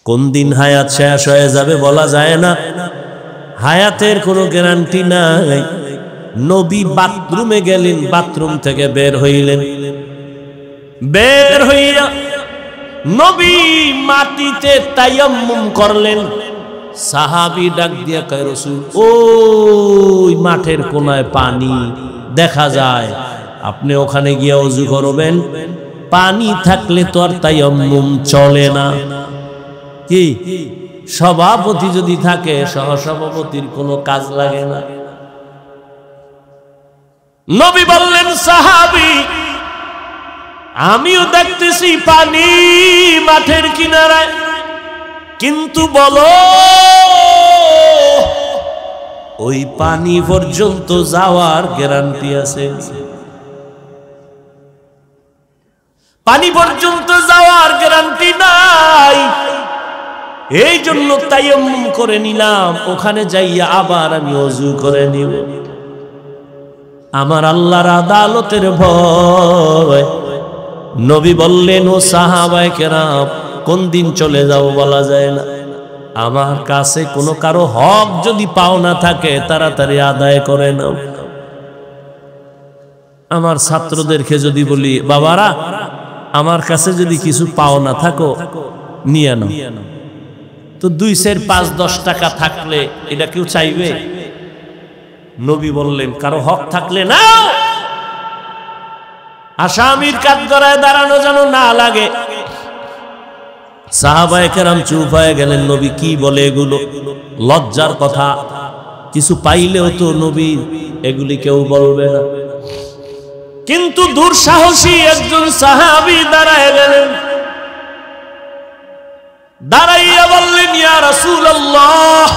কোন দিন হায়াত শেষ হয়ে যাবে বলা যায় না, হায়াতের কোনো গ্যারান্টি নাই। নবী বাথরুমে গেলেন, বাথরুম থেকে বের হইলেন, বের হইয়া নবী মাটিতে তায়াম্মুম করলেন। সাহাবী ডাক দিয়া কয়, রাসূল ওই মাঠের কোনায় পানি দেখা যায়, আপনি ওখানে গিয়ে ওযু করবেন। পানি থাকলে তো আর তায়াম্মুম চলে না। কি সভাপতি যদি থাকে, সহসভাপতির কোনো কাজ লাগে না। নবী বললেন, সাহাবী আমিও দেখতেছি পানি মাঠের কিনারায়, কিন্তু বলো ওই পানি পর্যন্ত যাওয়ার গ্যারান্টি আছে? পানি পর্যন্ত যাওয়ার গ্যারান্টি নাই। এই জন্য তায়াম্মুম করে নিলাম, ওখানে যাইয়া আবার আমি ওযু করে নিব। আমার আল্লাহর আদালতের ভয়। নবী বললেন, ও সাহাবায়ে কেরাম, কোন দিন চলে যাও বলা যায় না। আমার কাছে কোনো কারো হক যদি পাওনা থাকে তাড়াতাড়ি আদায় করে নাও। আমার ছাত্রদেরকে যদি বলি, বাবারা আমার কাছে যদি কিছু পাওনা থাকো নিয়ে নাও, তো 2, 4, 5, 10 টাকা থাকলে এটা কেউ চাইবে? নবী বললেন, কারো হক থাকলে না, আসামির কাঠগড়ায় দাঁড়ানো যেন না লাগে। সাহাবায়ে কেরাম চুপ হয়ে গেলেন। নবী কি বলে এগুলো? লজ্জার কথা। কিছু পাইলেও তো নবী এগুলি কেউ বলবে না। কিন্তু দুঃসাহসী একজন সাহাবী দাঁড়ায় গেলেন, দাঁড়াইয়া বললেন, ইয়া রাসূলুল্লাহ,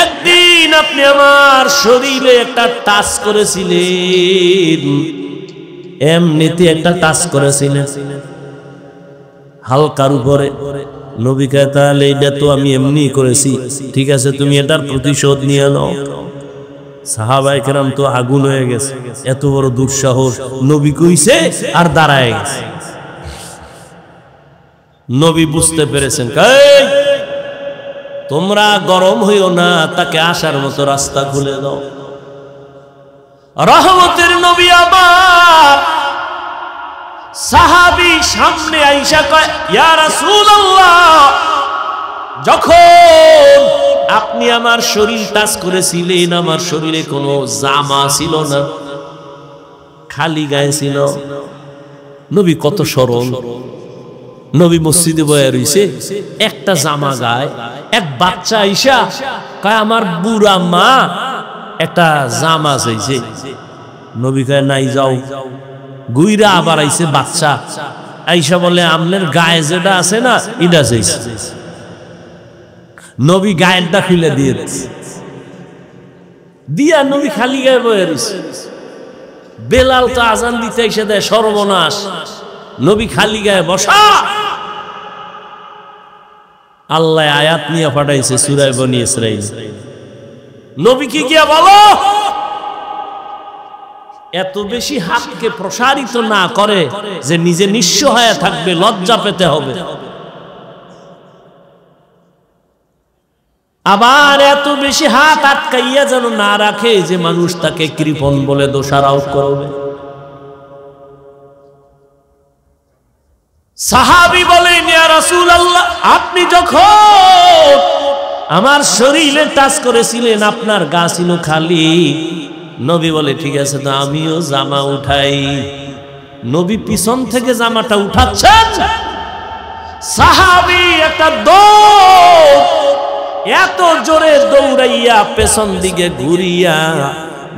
একদিন আপনি আমার শরীরে একটা টাচ করেছিলেন, এমনিতে একটা টাচ করেছিলেন হালকার উপরে। নবী কয়, তাহলে এটা তো আমি এমনি করেছি, ঠিক আছে তুমি এটার প্রতিশোধ নিয়ে নাও। সাহাবায়ে কেরাম তো আগুন হয়ে গেছে, এত বড় দুঃসাহস। নবী কইছে আর দাঁড়ায় গেছে। নবী বুঝতে পেরেছেন, তোমরা গরম হইও না, তাকে আসার মতো রাস্তা খুলে দাও। রহমতের নবী আমার সাহাবী সামনে আইসা কয়, ইয়া রাসূলুল্লাহ, যখন আপনি আমার শরীর টাচ করেছিলেন, আমার শরীরে কোনো জামা ছিল না, খালি গায়ে ছিল। নবী কত সরল। নবী মসজিদে বয়ে রইছে, একটা জামা গায়ে। এক বাচ্চা আইসা কয়, আমার বুড়া মা একটা জামা চাইছে। নবী কয়, নাই যাও। গুইরা আবার আইছে বাচ্চা, আইসা বলে, আপনার গায়ে যেটা আছে না এটা চাইছে। নবী গায়েরটা খুলে দিয়ে দিয়া নবী খালি গায়ে বয়ে রইছে। বেলাল তো আজান দিতে এসে দেয়, সর্বনাশ। নবী খালি গায়ে বসা। আল্লাহ আয়াত নিয়ে পাঠাইছে সূরা বনী ইসরাঈল। নবী কি গিয়া বলো, এত বেশি হাতকে প্রসারিত না করে যে নিজে নিঃস্ব হয়ে থাকবে, লজ্জা পেতে হবে। আবার এত বেশি হাত আটকাইয়া যেন না রাখে যে মানুষ তাকে কৃপণ বলে দোষারোপ করবে। সাহাবী বলেন, ইয়া রাসূলুল্লাহ, আপনি যখন আমার শরীরে টাচ করেছিলেন, আপনার গা ছিল খালি। নবী বলে, ঠিক আছে, তো আমিও জামা উঠাই। নবী পিছন থেকে জামাটা উঠাচ্ছেন, সাহাবী একটা দৌড়, এত জোরে দৌড়াইয়া পেছন দিকে ঘুরিয়া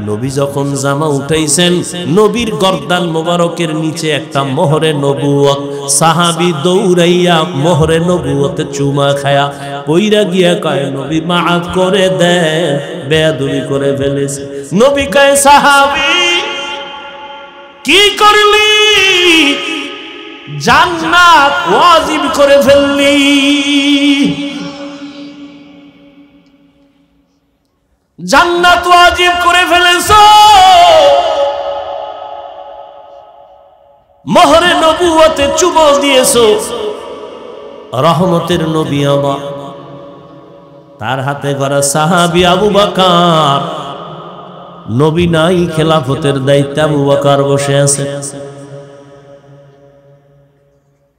নবী যখন জামা উঠাইছেন, নবীর গর্দান মোবারকের নিচে একটা মোহরে নবুয়ত। সাহাবী দৌড়াইয়া মোহরে নবুয়তে চুমা খায়া পইরা গিয়া কয়, নবী মাফ করে দেন, বেয়াদবি করে ফেলেছে। নবী কয়, সাহাবী কি করলি? জান্নাত ওয়াজিব করে ফেললি। জান্নাত ওয়াজিব করে ফেলেছো, মোহরে নবুয়তে চুমো দিয়েছো। রহমতের নবী আমার, তার হাতে গড়া সাহাবী আবু বকর, নবী নাই, খেলাফতের দায়িত্বে আবু বকর বসে আছে।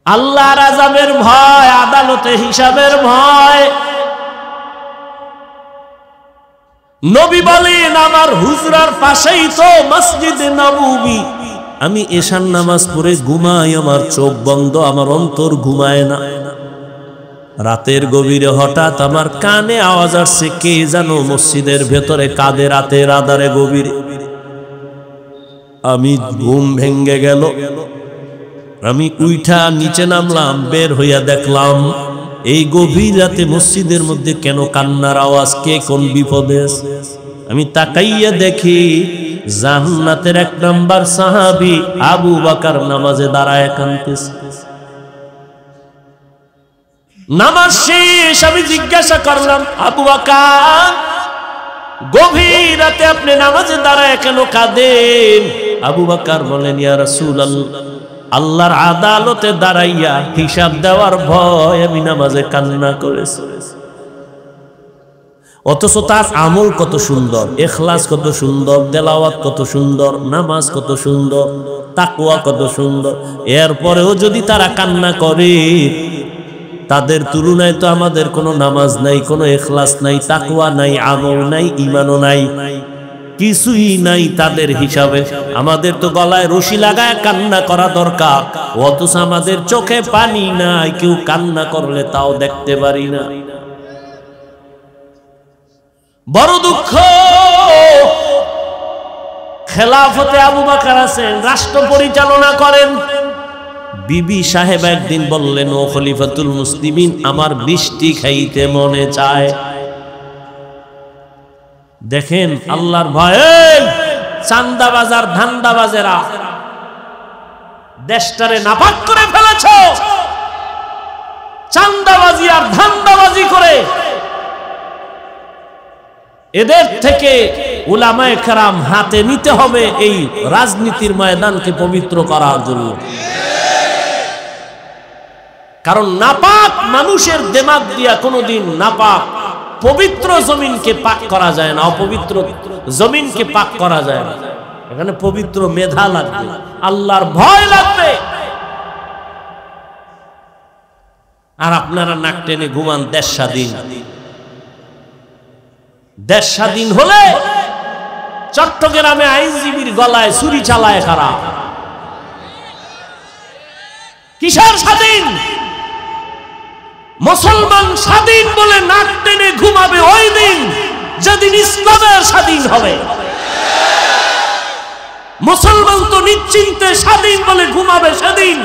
আল্লাহর আযাবের ভয়, আদালতে হিসাবের ভয়। নবী বলেন আমার হুজরার পাশেই তো মসজিদে নববী, আমি এশার নামাজ পড়ে ঘুমাই, আমার চোখ বন্ধ, আমার অন্তর ঘুমায় না। রাতের গভীরে হঠাৎ আমার কানে আওয়াজ আসছে, কে যেন মসজিদের ভেতরে কাঁদে রাতের আধারে গভীরে। আমি ঘুম ভেঙ্গে গেল, আমি উইঠা নিচে নামলাম, বের হইয়া দেখলাম এই গভীর রাতে মসজিদের মধ্যে কেন কান্নার আওয়াজ, কে কোন বিপদে আছে। আমি তাকাইয়া দেখি জান্নাতের 1 নাম্বার সাহাবী আবু বকর নামাজে দাঁড়ায় কাঁদতেছে। নামাজ শেষ, আমি জিজ্ঞাসা করলাম আবু বকর গভীর রাতে আপনি নামাজে দাঁড়ায় কেন কাঁদেন? আবু বকর বলেন ইয়া রাসূলুল্লাহ, আল্লাহর আদালতে দাঁড়াইয়া হিসাব দেওয়ার ভয় আমি নামাজে কান্না করেছি। অথচ তার আমল কত সুন্দর, ইখলাস কত সুন্দর, তেলাওয়াত কত সুন্দর, নামাজ কত সুন্দর, তাকওয়া কত সুন্দর। এরপরেও যদি তারা কান্না করে, তাদের তুলনায় তো আমাদের কোনো নামাজ নাই, কোনো ইখলাস নাই, তাকওয়া নাই, আমল নাই, ঈমানও নাই, কিছুই নাই তাদের হিসাবে। আমাদের তো গলায় রশি লাগায় কান্না করা দরকার, অথচ আমাদের চোখে পানি নাই, কেউ কান্না করলে তাও দেখতে পারি না। বড় দুঃখ। খেলাফতে আবু বকর আছেন, রাষ্ট্র পরিচালনা করেন। বিবি সাহেব একদিন বললেন, ও খলিফাতুল মুসলিমিন, আমার বৃষ্টি খাইতে মনে চায়। দেখেন আল্লাহর ভয়ে চান্দাবাজার ধান্দাবাজেরা দেশটারে নাপাক করে ফেলেছ। চান্দাবাজি আর ধান্দাবাজি করে এদের থেকে উলামায়ে কেরাম হাতে নিতে হবে এই রাজনীতির ময়দানকে পবিত্র করার জন্য। কারণ নাপাক মানুষের দিমাগ দিয়া কোনোদিন নাপাক পবিত্র জমিনকে পাক করা যায় না, অপবিত্র জমিনকে পাক করা যায় না। এখানে পবিত্র মেধা লাগবে, আল্লাহর ভয় লাগবে। আর আপনারা নাক টেনে ঘুমান দেশ স্বাধীন। দেশ স্বাধীন হলে চট্টগ্রামে আইনজীবীর গলায় ছুরি চালায় কারা? কিসের স্বাধীন? মুসলমান স্বাধীন বলে নাক টেনে ঘুমাবে ওই দিন যেদিন ইসলামের স্বাধীন হবে। মুসলমান তো নিশ্চিন্তে স্বাধীন বলে ঘুমাবে সেদিন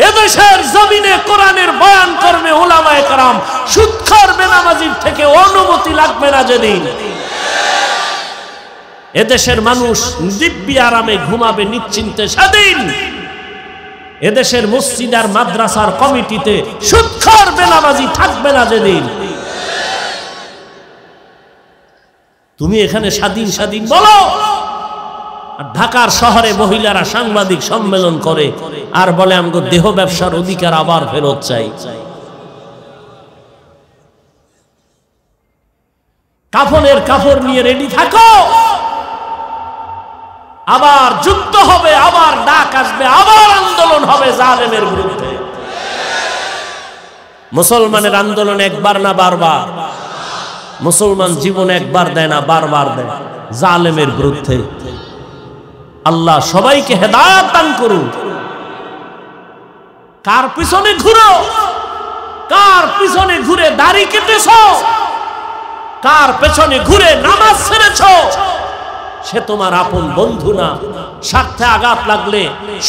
এদেশের জমিনে কোরআনের বয়ান করবে উলামায়ে কেরাম, সুদখোর বেনামাজির থেকে অনুমতি লাগবে না যেদিন। এদেশের মানুষ দিব্যি আরামে ঘুমাবে নিশ্চিন্তে সেদিন এদেশের মসজিদ আর মাদ্রাসার কমিটিতে সুদখোর বেনামাজি থাকবে না যেদিন। তুমি এখানে স্বাধীন স্বাধীন বলো, আর ঢাকার শহরে মহিলারা সাংবাদিক সম্মেলন করে আর বলে আমগো দেহ ব্যবসার অধিকার আবার ফেরত চাই। কাফনের কাপড় নিয়ে রেডি থাকো, আবার যুদ্ধ হবে, আবার ডাক আসবে, আবার আন্দোলন হবে জালেমের বিরুদ্ধে। মুসলমানের আন্দোলন একবার না বারবার, মুসলমান জীবন একবার দেয় না বারবার দেয় জালেমের বিরুদ্ধে। আল্লাহ সবাইকে হেদায়েত দান করুন। কার পিছনে ঘুরো, কার পিছনে ঘুরে দাড়ি কেটেছো, কার পেছনে ঘুরে নামাজ ছেড়েছো, সে তোমার আপন বন্ধু না। স্বার্থে আঘাত লাগলে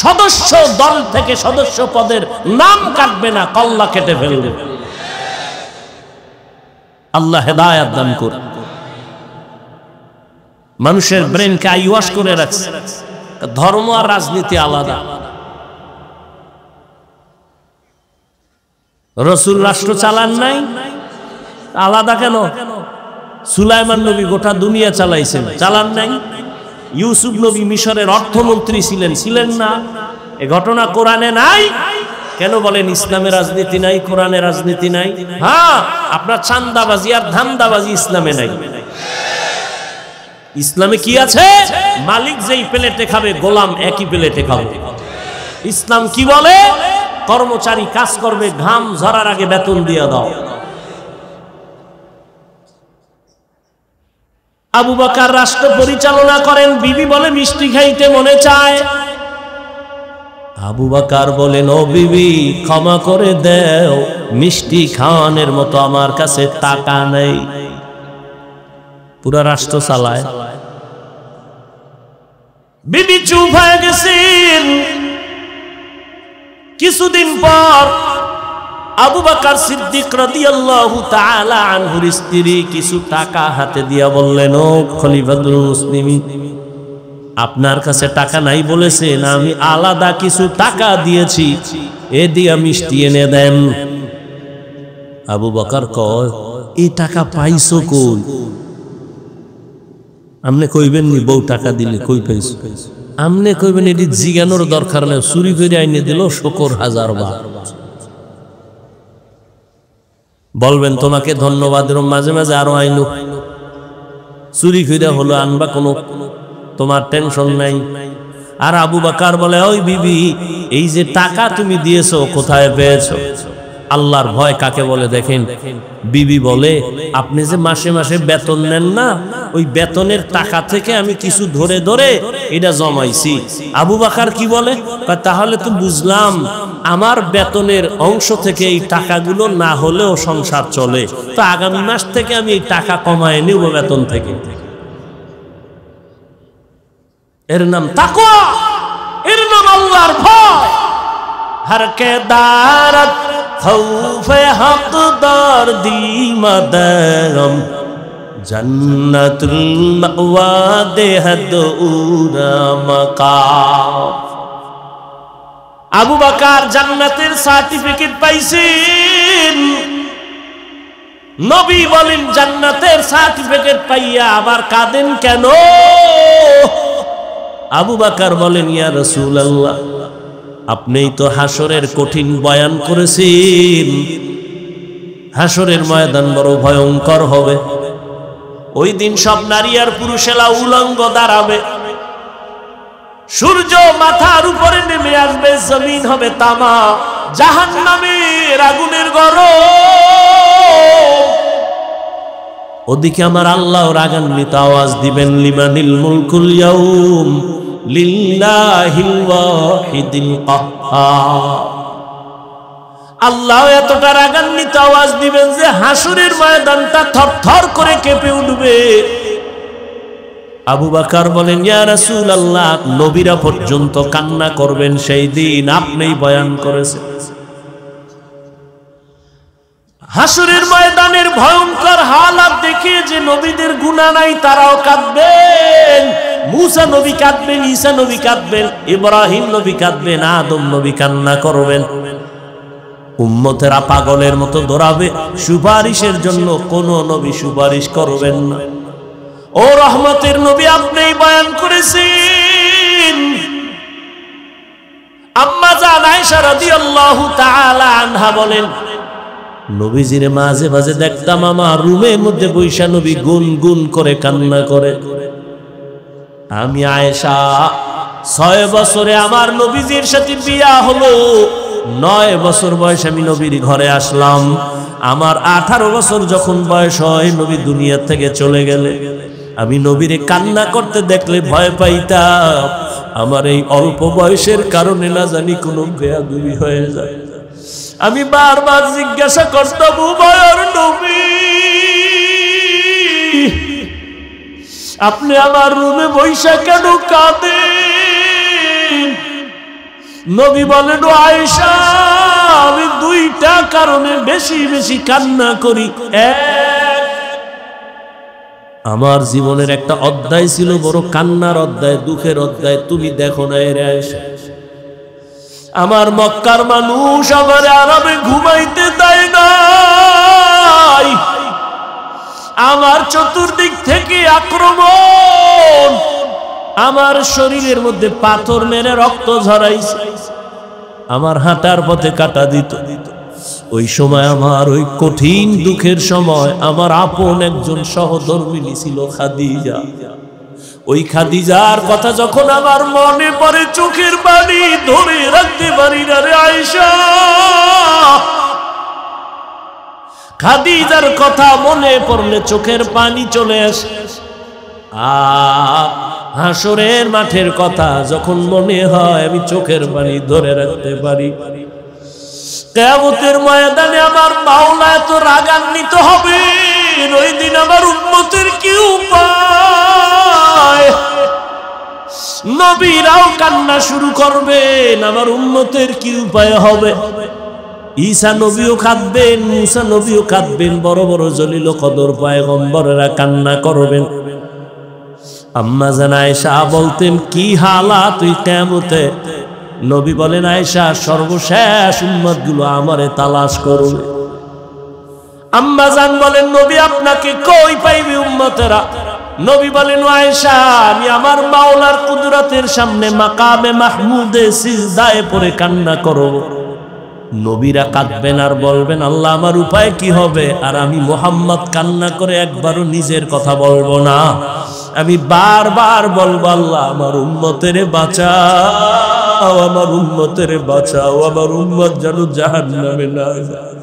সদস্য দল থেকে সদস্য পদের নাম কাটবে না, কল্লা কেটে ফেলবে। আল্লাহ হেদায়েত দান করুন। মানুষের ব্রেনকে আইওয়াশ করে রাখছে। ধর্ম আর রাজনীতি আলাদা। রাসূল রাষ্ট্র চালান নাই, আলাদা কেন? সুলাইমান নবী গোটা দুনিয়া চালাইছেন, চালান নাই? ইউসুফ নবী মিশরের অর্থমন্ত্রী ছিলেন, ছিলেন না? এ ঘটনা কোরআনে নাই? কেন বলেন ইসলামে রাজনীতি নাই, কোরআনে রাজনীতি নাই? হ্যাঁ, আপনার চান্দাবাজি আর ধান্দাবাজি ইসলামে নাই। ইসলামে কি আছে? মালিক যেই প্লেটে খাবে গোলাম একই প্লেটে খাবে। ইসলাম কি বলে? কর্মচারী কাজ করবে, ঘাম ঝরার আগে বেতন দিয়ে দাও। আবু বকর রাষ্ট্র পরিচালনা করেন, বিবি বলে মিষ্টি খাইতে মনে চায়। আবু বকর বলেন, ও বিবি ক্ষমা করে দাও, মিষ্টি খাওয়ানোর মতো আমার কাছে টাকা নেই। পুরা রাষ্ট্র চালায়। বিবি চুপ হয়ে গেছেন। কিছুদিন পর আবু বকর সিদ্দিক রাদিয়াল্লাহু তাআলা আনহুর স্ত্রী কিছু টাকা হাতে দিয়া বললেন, ও খলিফাতুল মুসলিমিন, আপনার কাছে টাকা নাই বলেছেন, আমি আলাদা কিছু টাকা দিয়েছি, এ দিয়া মিষ্টি এনে দেন। আবু বকর কয়, এই টাকা পাইছো কই? আমনে কইবেন নি বউ টাকা দিলে কই পাইছো? আমনে কইবেন এটি জিজ্ঞানোর দরকার নেই, চুরি করে আইনে দিল শুকর হাজার বার। বলবেন তোমাকে ধন্যবাদ, মাঝে মাঝে আরো আইনো, চুরি করে হলো আনবা, কোনো তোমার টেনশন নাই। আর আবু বকর বলে, ওই বিবি, এই যে টাকা তুমি দিয়েছো কোথায় পেয়েছো? আল্লাহর ভয় কাকে বলে দেখেন। বিবি বলে, আপনি যে মাসে মাসে বেতন নেন না, ওই বেতনের টাকা থেকে আমি কিছু ধরে ধরে এটা জমাইছি। আবু বকর কি বলে, তাহলে তো বুঝলাম আমার বেতনের অংশ থেকে এই টাকাগুলো না হলেও সংসার চলে, তো আগামী মাস থেকে আমি এই টাকা কমায় নেব বেতন থেকে। এর নাম তাকওয়া, এর নাম আল্লাহর ভয়। হর কে দারত খৌফে হকদার দি মদগম, জান্নাতুল মাওয়া দেহদ উরা মাকাম। আবু বকর জান্নাতের সার্টিফিকেট পাইছেন। নবী বলেন, জান্নাতের সার্টিফিকেট পাইয়া আবার কাঁদেন কেন? আবু বকর বলেন, ইয়া রাসূলুল্লাহ, আপনিই তো হাসরের কঠিন বয়ান করেছেন, হাসরের ময়দান বড় ভয়ঙ্কর হবে। ওই দিন সব নারী আর পুরুষেরা উলঙ্গ দাঁড়াবে, সূর্য মাথার উপরে নেমে আসবে, জমিন হবে তামা, জাহান্নামের আগুনের গরম। ওদিকে আমার আল্লাহ রাগান্বিত আওয়াজ দিবেন, লিমানিল মুলকুল ইয়াউম লিল্লাহিল ওয়াহিদিল কাহ্হার। আল্লাহ এতটা রাগান্বিত আওয়াজ দিবেন যে হাসরের ময়দানটা থরথর করে কেঁপে উঠবে। আবু বকর বলেন, ইয়া রাসূলুল্লাহ, নবীরা পর্যন্ত কান্না করবেন সেই দিন, আপনিই বয়ান করেছেন। হাসরের ময়দানের ভয়ঙ্কর হালাত দেখে যে নবীদের গুনাহ নাই তারাও কাঁদবেন। মুসা নবী কাঁদবেন, ঈসা নবী কাঁদবেন, ইব্রাহিম নবী কাঁদবেন, আদম নবী কান্না করবেন। উম্মতেরা পাগলের মতো দৌড়াবে, সুপারিশের জন্য কোন নবী সুপারিশ করবেন না। ও রহমতের নবী, আপনিই বয়ান করেছেন। আম্মা জান আয়েশা রাদিয়াল্লাহু তাআলা আনহা বলেন, নবীজির মাঝে মাঝে দেখতাম আমার রুমের মধ্যে বৈশা নবী গুনগুন করে কান্না করে। আমি আয়েশা, 6 বছরে আমার নবীজির সাথে বিয়া হলো, 9 বছর বয়সে আমি নবীর ঘরে আসলাম। আমার 18 বছর যখন বয়স হয় নবী দুনিয়া থেকে চলে গেলে, আমি নবীরে কান্না করতে দেখলে ভয় পাইতাম, আমার এই অল্প বয়সের কারণে না জানি কোনো বেয়াদবি হয়ে যায়। আমি বারবার জিজ্ঞাসা করতাম, উভয়ের নবী, আপনি আমার রুমে বৈশা কেন কাঁদেন? নবী বলেন, ও আয়েশা, আমি 2টা কারণে বেশি বেশি কান্না করি। আমার জীবনের একটা অধ্যায় ছিল বড় কান্নার অধ্যায়, দুঃখের অধ্যায়, তুমি দেখো না এর আয়েশা। আমার মক্কার মানুষ আমার আরামে ঘুমাইতে দেয় নাই, আমার চতুর্দিক থেকে আক্রমণ, আমার শরীরের মধ্যে পাথর মেরে রক্ত ঝরাইছে। আমার হাঁটার পথে কাটা দিত। ওই সময় আমার ওই কঠিন দুঃখের সময় আমার আপন একজন সহধর্মিণী ছিল খাদিজা। ওই খাদিজার কথা যখন আমার মনে পড়ে চোখের পানি ধরে রাখতে পারি না রে আয়েশা। খাদিজার কথা মনে পড়লে চোখের পানি চলে আসে। হাসরের মাঠের কথা যখন মনে হয় আমি চোখের পানি ধরে রাখতে পারি। কিয়ামতের ময়দানে আমার মাওলা এত রাগান্বিত হবে, ওই দিন আমার উম্মতের কি উপায়? নবীরাও কান্না শুরু করবেন, আমার উম্মতের কি উপায় হবে? ঈসা নবীও কাঁদবেন, মুসা নবীও কাঁদবেন, বড় বড় জলিল কদর পয়গম্বরেরা কান্না করবেন। আম্মা জান আয়েশা বলতেন, কি হালাত তুই কিয়ামতে? নবী বলেন, আয়েশা সর্বশেষ উম্মতগুলো আমারে তালাশ করবে। আম্মা জান বলেন, নবী আপনাকে কই পাইবে উম্মতেরা? নবী বলেন, আয়েশা আমি আমার মাওলার কুদরতের সামনে মাকামে মাহমুদে সিজদায় পড়ে কান্না করব। নবীরা কাঁদবেন আর বলবেন, আল্লাহ আমার উপায় কি হবে? আর আমি মুহাম্মদ কান্না করে একবারও নিজের কথা বলবো না, আমি বারবার বলবো, আল্লাহ আমার উম্মতের বাঁচাও, আমার উম্মতের বাঁচাও, আমার উম্মত যেন জাহান্নামে না যায়।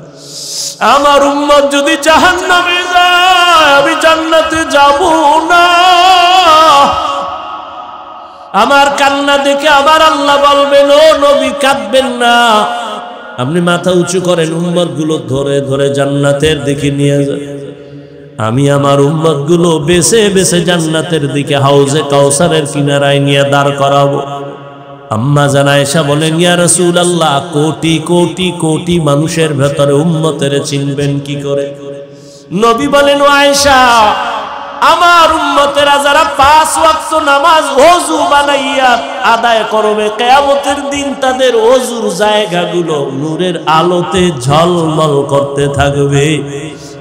আমার উম্মত যদি জাহান্নামে যায় আমি জান্নাতে যাব না। আমার কান্না দেখে আমার আল্লাহ বলবেন, ও নবী কাঁদবেন না, আপনি মাথা উঁচু করেন, উম্মত গুলো ধরে ধরে জান্নাতের দিকে নিয়ে যায়। আমি আমার উম্মত গুলো বেছে বেছে জান্নাতের দিকে হাউজে কাউসারের কিনারায় নিয়ে দাঁড় করাবো। আম্মা জান আয়েশা বলেন, ইয়া রাসূলুল্লাহ, কোটি কোটি কোটি মানুষের ভেতরে উম্মতের চিনবেন কি করে? নবী বলেন, ও আয়েশা আমার উম্মতেরা যারা 5 ওয়াক্ত নামাজ ওযু বানাইয়া আদায় করবে, কিয়ামতের দিন তাদের ওযুর জায়গাগুলো নূরের আলোতে ঝলমল করতে থাকবে।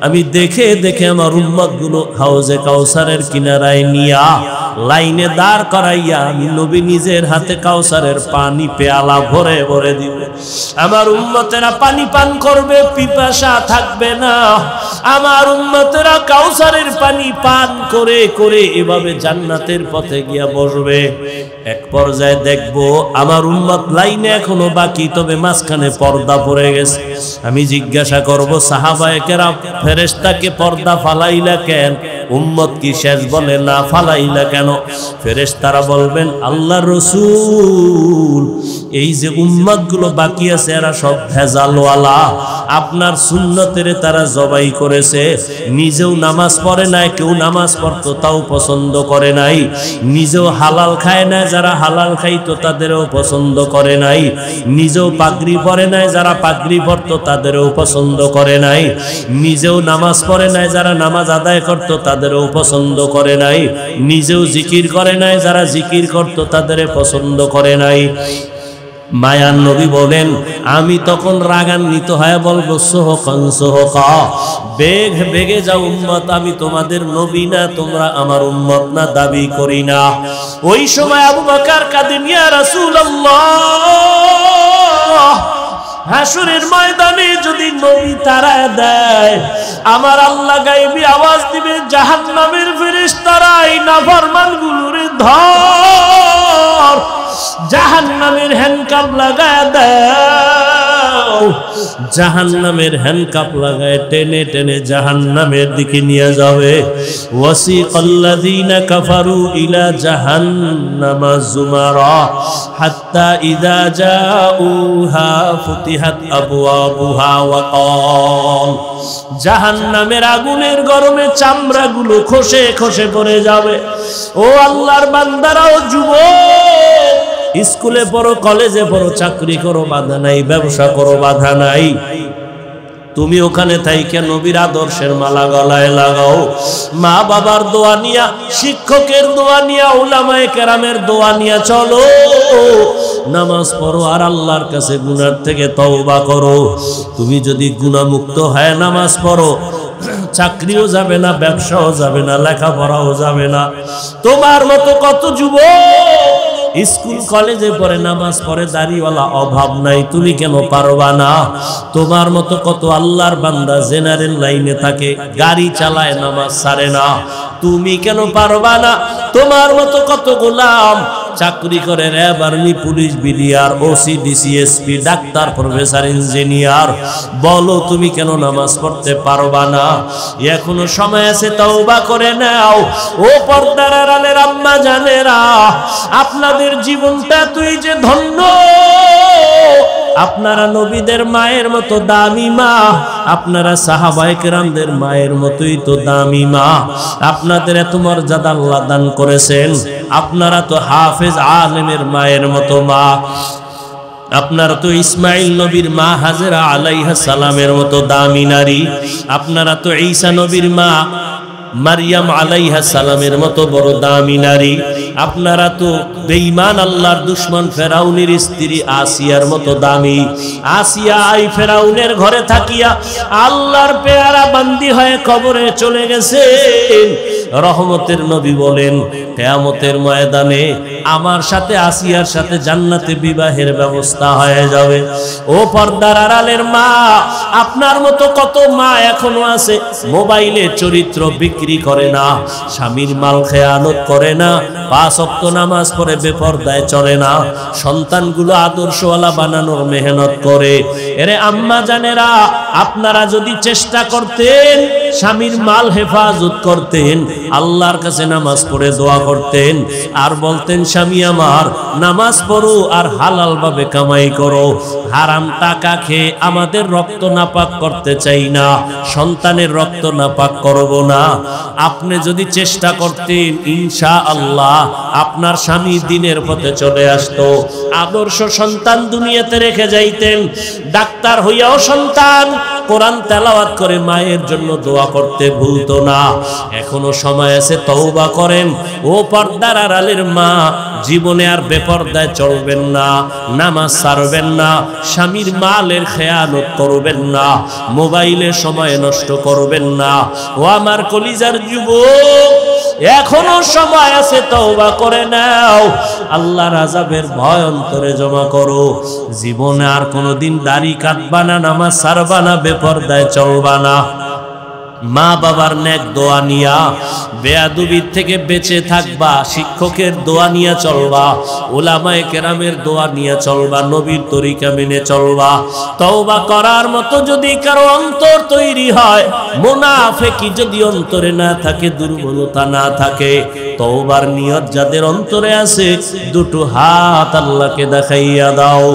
আমি দেখে দেখে আমার উম্মতগুলো হাউজে কাউসারের কিনারায় নিয়া লাইনে দাঁড় করাইয়া আমি নবী নিজের হাতে কাউসারের পানি পেয়ালা ভরে ভরে দিব। আমার উম্মতেরা পানি পান করবে, পিপাসা থাকবে না। আমার উম্মতেরা কাউসারের পানি পান করে করে এভাবে জান্নাতের পথে গিয়া বসবে। এক পর্যায়ে দেখবো আমার উম্মত লাইনে এখনো বাকি, তবে মাঝখানে পর্দা পড়ে গেছে। আমি জিজ্ঞাসা করব, সাহাবায়ে কেরাম ফেরেশতাকে পর্দা ফালাইলা কেন? উম্মত কি শেষ? বলে না, ফালাইলা কেন? ফেরেশতারা বলবেন, আল্লাহর রাসূল এই যে উম্মত গুলো বাকি আছে এরা সব ভেজালওয়ালা, আপনার সুন্নতের তারা জবাই করেছে, নিজেও নামাজ পড়ে নাই, কেউ নামাজ পড়তো তাও পছন্দ করে নাই, নিজেও হালাল খায় না, যারা হালাল খাইতো তাদেরও পছন্দ করে নাই, নিজেও পাগড়ি পরে নাই, যারা পাগড়ি পরতো তাদেরও পছন্দ করে নাই, নিজেও নামাজ পড়ে নাই, যারা নামাজ আদায় করতো তাদেরও পছন্দ করে নাই, নিজেও জিকির করে নাই, যারা জিকির করতো তাদের পছন্দ করে নাই। মায়ার নবী বলেন, আমি তখন রাগান্বিত হয়ে বলবো, সোহকান সোহকা, বেগ বেগে যাও উম্মত, আমি তোমাদের নবী না, তোমরা আমার উম্মত না, দাবি করি না। ওই সময় আবু বকর কাঁদেন, ইয়া রাসূলুল্লাহ, হাসরের ময়দানে যদি নবী তারা দেয়, আমার আল্লাহ গায়বী আওয়াজ দিবে, জাহান্নামের ফেরেশতারা এই নাফরমানগুলোরে ধর, জাহান্নামের হ্যান্ডকাপ লাগায় দাও। জাহান্নামের হ্যান্ডকাপ লাগায় টেনে টেনে জাহান্নামের দিকে নিয়ে যাবে। ওয়াসিকাল্লাযীনা কাফারু ইলা জাহান্নামা যুমারা হাত্তা ইযা জাউহা ফুতিহাত আবওয়াবুহা ওয়া ক্বাল, জাহান্নামের আগুনের গরমে চামড়াগুলো খসে খসে পড়ে যাবে। ও আল্লাহর বান্দারা, ও যুবক, স্কুলে পড়ো, কলেজে পড়ো, চাকরি করো, বাধা নাই, ব্যবসা করো, বাধা নাই, তুমি ওখানে থাইকে নবীর আদর্শের মালা গলায় লাগাও। মা বাবার দোয়া নিয়া, শিক্ষকের দোয়া নিয়া, উলামায়ে কেরামের দোয়া নিয়া চলো, নামাজ পড়ো আর আল্লাহর কাছে গুনাহ থেকে তওবা করো। তুমি যদি গুনাহমুক্ত হয়ে নামাজ পড়ো, চাকরিও যাবে না, ব্যবসাও যাবে না, লেখাপড়াও যাবে না। তোমার মতো কত যুবক স্কুল কলেজে পড়ে, নামাজ পড়ে, দাড়িওয়ালা, অভাব নাই, তুমি কেন পারবা না? তোমার মতো কত আল্লাহর বান্দা জেনারেল লাইনে থাকে, গাড়ি চালায়, নামাজ ছাড়ে না, তুমি কেন পারবা না? তোমার মতো কত গোলাম চাকরি করে, RAB, army, police, BDR, OC, DC, SP, doctor, professor, engineer, বলো তুমি কেন নামাজ পড়তে পারবা না? এখনো সময় আছে, তওবা করে নাও। ও পর্দার আড়ালের আম্মা জানেরা, আপনাদের জীবনটা তুই যে ধন্য। আপনারা নবীদের মায়ের মতো দামি মা, আপনারা সাহাবায়ে কেরামদের মায়ের মতোই তো দামি মা। আপনাদের এত মর্যাদা আল্লাহ দান করেছেন। আপনারা তো হাফেজ আলেমের মায়ের মতো মা। আপনারা তো ইসমাইল নবীর মা হাজেরা আলাইহিস সালামের মতো দামি নারী। আপনারা তো ঈসা নবীর মা মারিয়াম আলাইহিস সালামের মতো বড় দামি নারী। আপনারা তো বেঈমান আল্লাহর দুশমন ফেরাউনের স্ত্রী আসিয়ার মতো দামি। আসিয়া আই ফেরাউনের ঘরে থাকিয়া আল্লাহর পেয়ারা বান্দি হয়ে কবরে চলে গেছেন। রহমতের নবী বলেন, কিয়ামতের ময়দানে আমার সাথে আসিয়ার সাথে জান্নাতে বিবাহের ব্যবস্থা হয়ে যাবে। ও পর্দার আড়ালের মা, আপনার মতো কত মা এখনো আছে, মোবাইলে চরিত্র বিক্রি করে না, স্বামীর মাল খেয়ানত করে না, 5 ওয়াক্ত নামাজ পড়ে বেপরদায় চলে না, সন্তানগুলো আদর্শওয়ালা বানানোর মেহনত করে। এরে আম্মা জানেরা, আপনারা যদি চেষ্টা করতেন, স্বামীর মাল হেফাজত করতেন, আল্লাহর কাছে নামাজ পড়ে দোয়া করতেন, আর বলতেন স্বামী আমার নামাজ পড়ো আর হালাল ভাবে কামাই করো, হারাম টাকা খেয়ে আমাদের রক্ত নাপাক করতে চাই না, সন্তানের রক্ত নাপাক করব না। আপনি যদি চেষ্টা করতেন, ইনশাআল্লাহ আপনার স্বামী দিনের পথে চলে আসতো, আদর্শ সন্তান দুনিয়াতে রেখে যাইতেন। ডাক্তার হইয়াও সন্তান কোরআন তেলাওয়াত করে মায়ের জন্য দোয়া করতে ভুলতো না। এখনো সময় আছে, তওবা করেন। ও পর্দার আড়ালের মা, জীবনে আর বেপরদায় চলবেন না, নামাজ ছাড়বেন না, স্বামীর মালের খেয়ানত করবেন না, মোবাইলে সময় নষ্ট করবেন না। ও আমার কলিজার যুবক, এখনো সময় আছে, তওবা করে নাও। আল্লাহর আযাবের ভয় অন্তরে জমা করো। জীবনে আর কোনোদিন দাড়ি কাটবা না, নামাজ ছাড়বা না, বেপরদায় চলবা না। মা বাবার নেক দোয়া নিয়া বেয়াদবির থেকে বেঁচে থাকবা, শিক্ষকের দোয়া নিয়ে চলবা, উলামায়ে কেরামের দোয়া নিয়ে চলবা, নবীর তরিকা মেনে চলবা। তওবা করার মতো যদি কারো অন্তর তৈরি হয়, মুনাফিকি যদি অন্তরে না থাকে, দুর্বলতা না থাকে, তওবার নিয়ত যাদের অন্তরে আছে, দুটো হাত আল্লাহকে দেখাইয়া দাও।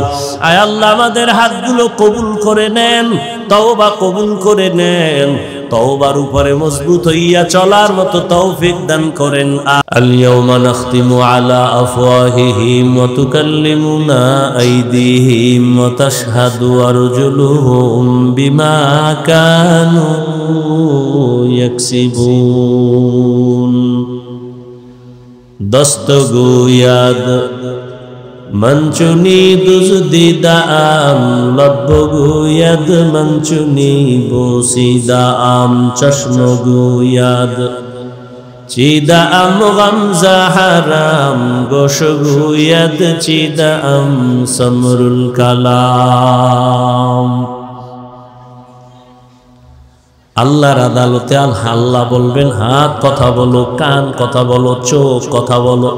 আয় আল্লাহ, আমাদের হাতগুলো কবুল করে নেন, তওবা কবুল করে নেন, তওবার উপরে মজবুত হইয়া চলার মতো তৌফিক দান করেন। আল ইয়াউমা নাখতিমু আলা আফওয়াহিহিম ওয়া তুকাল্লিমুনা আইদিহিম ওয়া তাশহাদু আরজুলুহুম বিমা কানু ইয়াকসিবুন। দস্তগোয়াদ মঞ্চুনি দুজদিদাম লব্বগুয়াদ মঞ্চুনি বসিদাম চশমগুয়াদ চিদাম গামজা হারাম গোশগুয়াদ চিদাম সমরুল কালাম। আল্লাহর আদালতে আল্লাহ বলবেন, হাত কথা বলো, কান কথা বলো, চোখ কথা বলো।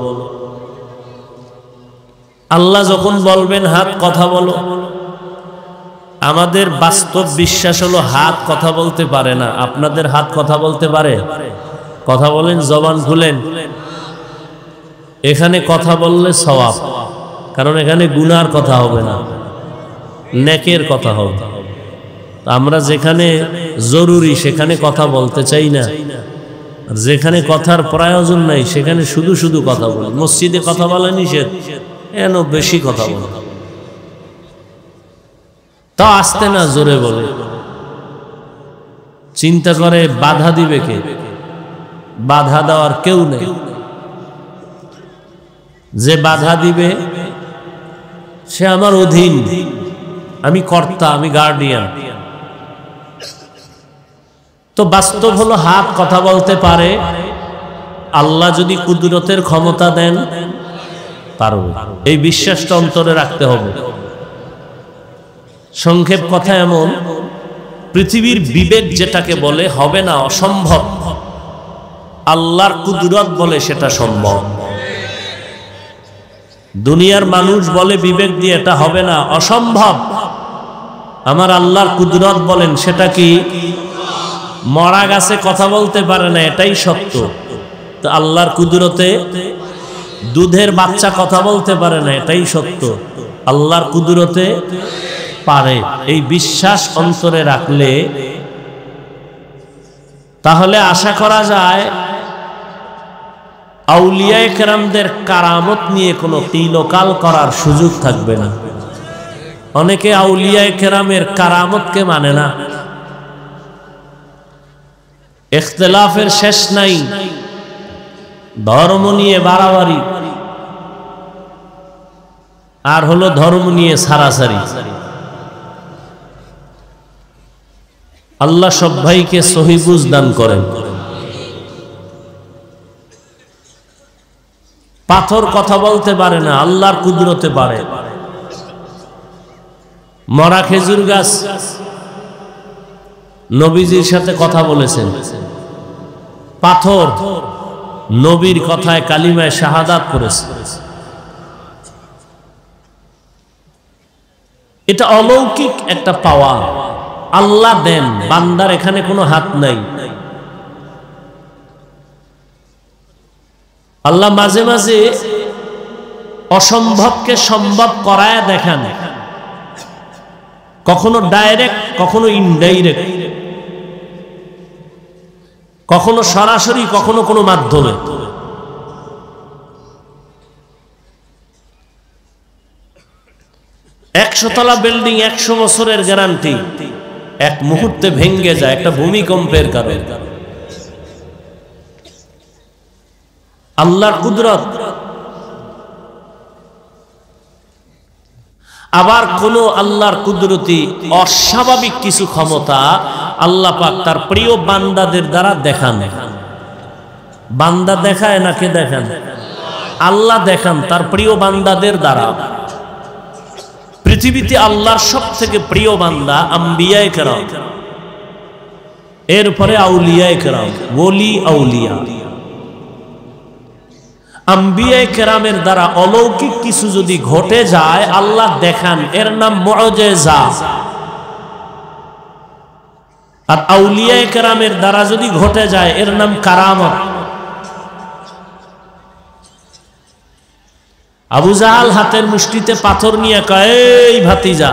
আল্লাহ যখন বলবেন হাত কথা বলো, আমাদের বাস্তব বিশ্বাস হলো হাত কথা বলতে পারে না। আপনাদের হাত কথা বলতে পারে? কথা বলেন, জবান খুলেন। এখানে কথা বললে সওয়াব, কারণ এখানে গুনার কথা হবে না, নেকের কথা হবে। আমরা যেখানে জরুরি সেখানে কথা বলতে চাই না, আর যেখানে কথার প্রয়োজন নাই সেখানে শুধু শুধু কথা বলি। মসজিদে কথা বলা নিষেধ, এন বেশি কথা বলে, তা আসতে না জোরে বলে। চিন্তা করে বাধা দিবে কে? বাধা দেওয়ার কেউ নেই। যে বাধা দিবে সে আমার অধীন, আমি কর্তা, আমি গার্ডিয়ান। তো বাস্তব হলো হাত কথা বলতে পারে। আল্লাহ যদি কুদরতের ক্ষমতা দেন, পারবে। এই বিশ্বাসটা অন্তরে রাখতে হবে। সংক্ষেপ কথা এমন, পৃথিবীর বিবেক যেটাকে বলে হবে না, অসম্ভব, আল্লাহর কুদরত বলে সেটা সম্ভব। দুনিয়ার মানুষ বলে বিবেক দিয়ে এটা হবে না, অসম্ভব, আমার আল্লাহর কুদরত বলেন সেটা কি? মরা গাছে কথা বলতে পারে না, এটাই সত্য। তো আল্লাহর কুদরতে দুধের বাচ্চা কথা বলতে পারে না, এটাই সত্য। আল্লাহর কুদরতে পারে। এই বিশ্বাস অন্তরে রাখলে তাহলে আশা করা যায় আউলিয়ায়ে কেরামদের কারামত নিয়ে কোনো তিলকাল করার সুযোগ থাকবে না। অনেকে আউলিয়ায়ে কেরামের কারামতকে মানে না। ইখতিলাফের শেষ নাই, ধর্ম নিয়ে বাড়াবাড়ি, আর হলো ধর্ম নিয়ে সারাসারি। আল্লাহ সব ভাইকে সহি বুঝ দান করেন। পাথর কথা বলতে পারে না, আল্লাহর কুদরতে পারে। মরা খেজুর গাছ নবীজির সাথে কথা বলেছেন। পাথর নবীর কথায় কালিমায় শাহাদাত করেছে। এটা অলৌকিক একটা পাওয়া, আল্লাহ দেন, বান্দার এখানে কোনো হাত নাই। আল্লাহ মাঝে মাঝে অসম্ভবকে সম্ভব করায় দেখান, কখনো ডাইরেক্ট, কখনো ইনডাইরেক্ট, কখনো সরাসরি, কখনো কোনো মাধ্যমে। 100 তলা বিল্ডিং 100 বছরের গ্যারান্টি, এক মুহূর্তে ভেঙে যায় একটা ভূমিকম্পের কারণে। আল্লাহর কুদরত। আবার কোন আল্লাহর কুদরতি অস্বাভাবিক কিছু ক্ষমতা আল্লাহ পাক তার প্রিয় বান্দাদের দ্বারা দেখান। বান্দা দেখায় না, কে দেখান? আল্লাহ দেখান তার প্রিয় বান্দাদের দ্বারা। পৃথিবীতে আল্লাহর সব থেকে প্রিয় বান্দা আম্বিয়ায়ে কেরাম, এরপরে আউলিয়ায়ে কেরাম, ওলি আউলিয়া। আম্বিয়ায়ে কেরামের দ্বারা অলৌকিক কিছু যদি ঘটে যায় আল্লাহ দেখান, এর নাম মুআজিজা। আর আউলিয়ায়ে কেরামের দ্বারা যদি ঘটে যায় এর নাম কারামত। আবু জাহাল হাতের মুষ্টিতে পাথর নিয়ে কয়, এই ভাতিজা,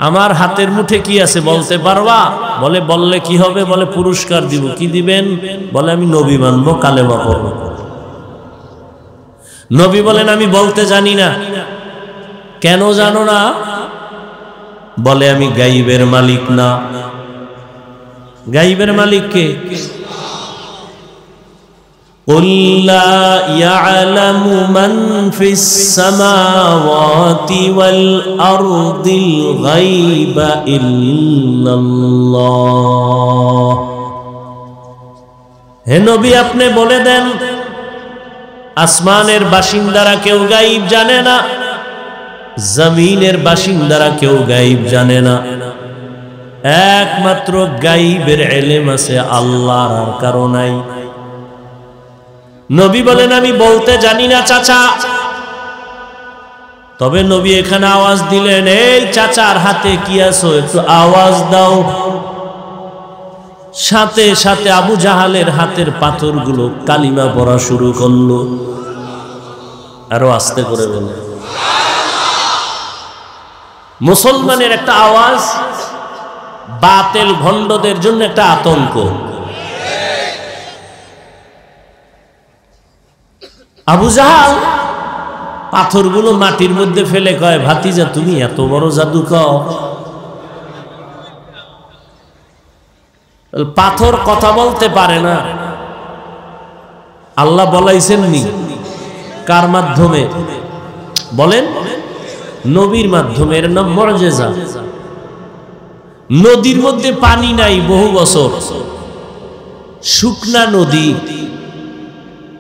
আমার হাতের মুঠে কি আছে বলতে পারবা? বলে, বললে কি হবে? বলে, পুরস্কার দিব। কি দিবেন? বলে, আমি নবী মানবো, কালেমা পড়বো। নবী বলেন, আমি বলতে জানি না। কেন জানো না? বলে, আমি গাইবের মালিক না। গাইবের মালিক কে? قُلْ لَا يَعْلَمُ مَنْ فِي السَّمَاوَاتِ وَالْأَرْضِ الْغَيْبَ إِلَّا اللَّهُ। হে নবী, আপনি বলে দেন, আসমানের বাসিন্দারা কেউ গায়েব জানে না, জমিনের বাসিন্দারা কেউ গায়েব জানে না। একমাত্র গায়েবের ইলম আছে আল্লাহর, আর কারো নাই। নবী বলেন, আমি বলতে জানি না চাচা। তবে নবী এখানে আওয়াজ দিলেন, এই চাচার হাতে কি আছো, একটু আওয়াজ দাও। সাথে সাথে আবু জাহালের হাতের পাথরগুলো কালিমা পড়া শুরু করলো। আরো আস্তে করে বলে, মুসলমানের একটা আওয়াজ বাতিল ভণ্ডদের জন্য একটা আতঙ্ক। আবু জাহাল পাথরগুলো মাটির মধ্যে ফেলে কয়, ভাতিজা, তুমি এত বড় জাদু কও? পাথর কথা বলতে পারে না। আল্লাহ বলাইছেন নি কার মাধ্যমে? বলেন, নবীর মাধ্যমে। এর নাম মুআজিজা। নদীর মধ্যে পানি নাই বহু বছর, শুকনা নদী,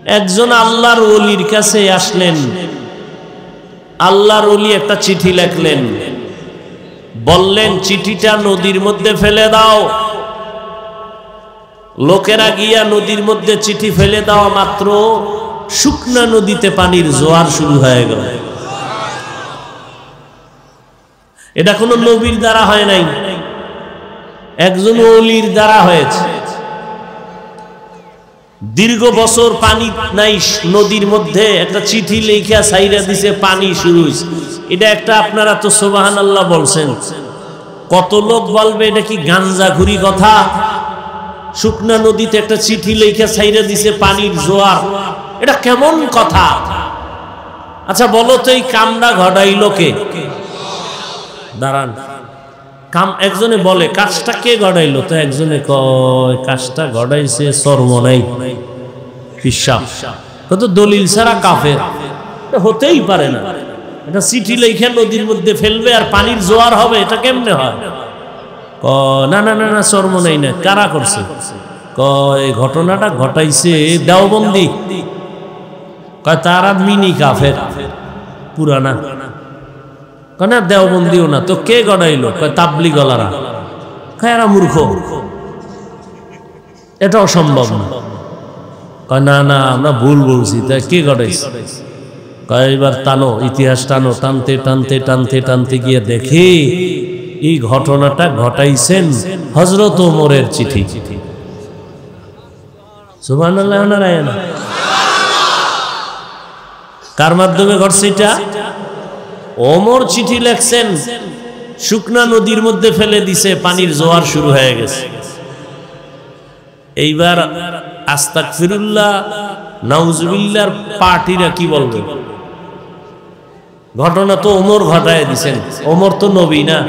একজন আল্লাহর ওলির কাছে আসলেন, আল্লাহর ওলি একটা চিঠি লিখলেন, বললেন চিঠিটা নদীর মধ্যে ফেলে দাও। লোকেরা গিয়া নদীর মধ্যে চিঠি ফেলে দেওয়া মাত্র শুকনা নদীতে পানির জোয়ার শুরু হয়ে গেল। এটা কোনো নবীর দ্বারা হয় নাই, একজন ওলির দ্বারা হয়েছে। দীর্ঘ বছর পানি নাই নদীর মধ্যে, একটা চিঠি লেখা সাইরা দিছে, পানি শুরু হয়েছে। এটা একটা, আপনারা তো সুবহানাল্লাহ বলছেন, কত লোক বলবে এটা কি গাঞ্জাখুরি কথা? শুকনা নদীতে একটা চিঠি লেখা সাইরা দিছে, পানির জোয়ার, এটা কেমন কথা? আচ্ছা বলো তো, এই কামটা ঘটাইল কে? দাঁড়ান, কাম একজনে বলে কাজটা কে ঘটাইলো, তো একজনে কয় কাজটা ঘটাইছে সর্বনাই পিশাব। কত দলিল ছাড়া কাফের, হতেই পারে না। এটা চিঠি লেখা নদীর মধ্যে ফেলবে আর পানির জোয়ার হবে, এটা কেমনে হয়? না না না না, সর্বনাই না। কারা করছে? কয় ঘটনাটা ঘটাইছে দেওবন্দি। কয় তারা মিনি কাফের, পুরানা। না দেওবন্দিও না, তো কে গড়াইলো? কয় তাবলিগলারা। কয় এরা মূর্খ, এটা অসম্ভব না। কয় না না, আমরা ভুল বলছি। তাই কে গড়াইছে? কয় এবার টানো, ইতিহাস টানো। টানতে টানতে টানতে টানতে গিয়ে দেখি এই ঘটনাটা ঘটাইছেন হযরত ওমরের চিঠি। সুবহানাল্লাহ। কার মাধ্যমে ঘটছে এটা? ওমর চিঠি লেখছেন, শুকনা নদীর মধ্যে ফেলে দিছে, পানির জোয়ার শুরু হয়ে গেছে। এইবার আস্তাগফিরুল্লাহ নাউজুবিল্লাহর পার্টিরা কি বলবে? ঘটনা তো ওমর ঘটায় দিছেন। ওমর তো নবী না,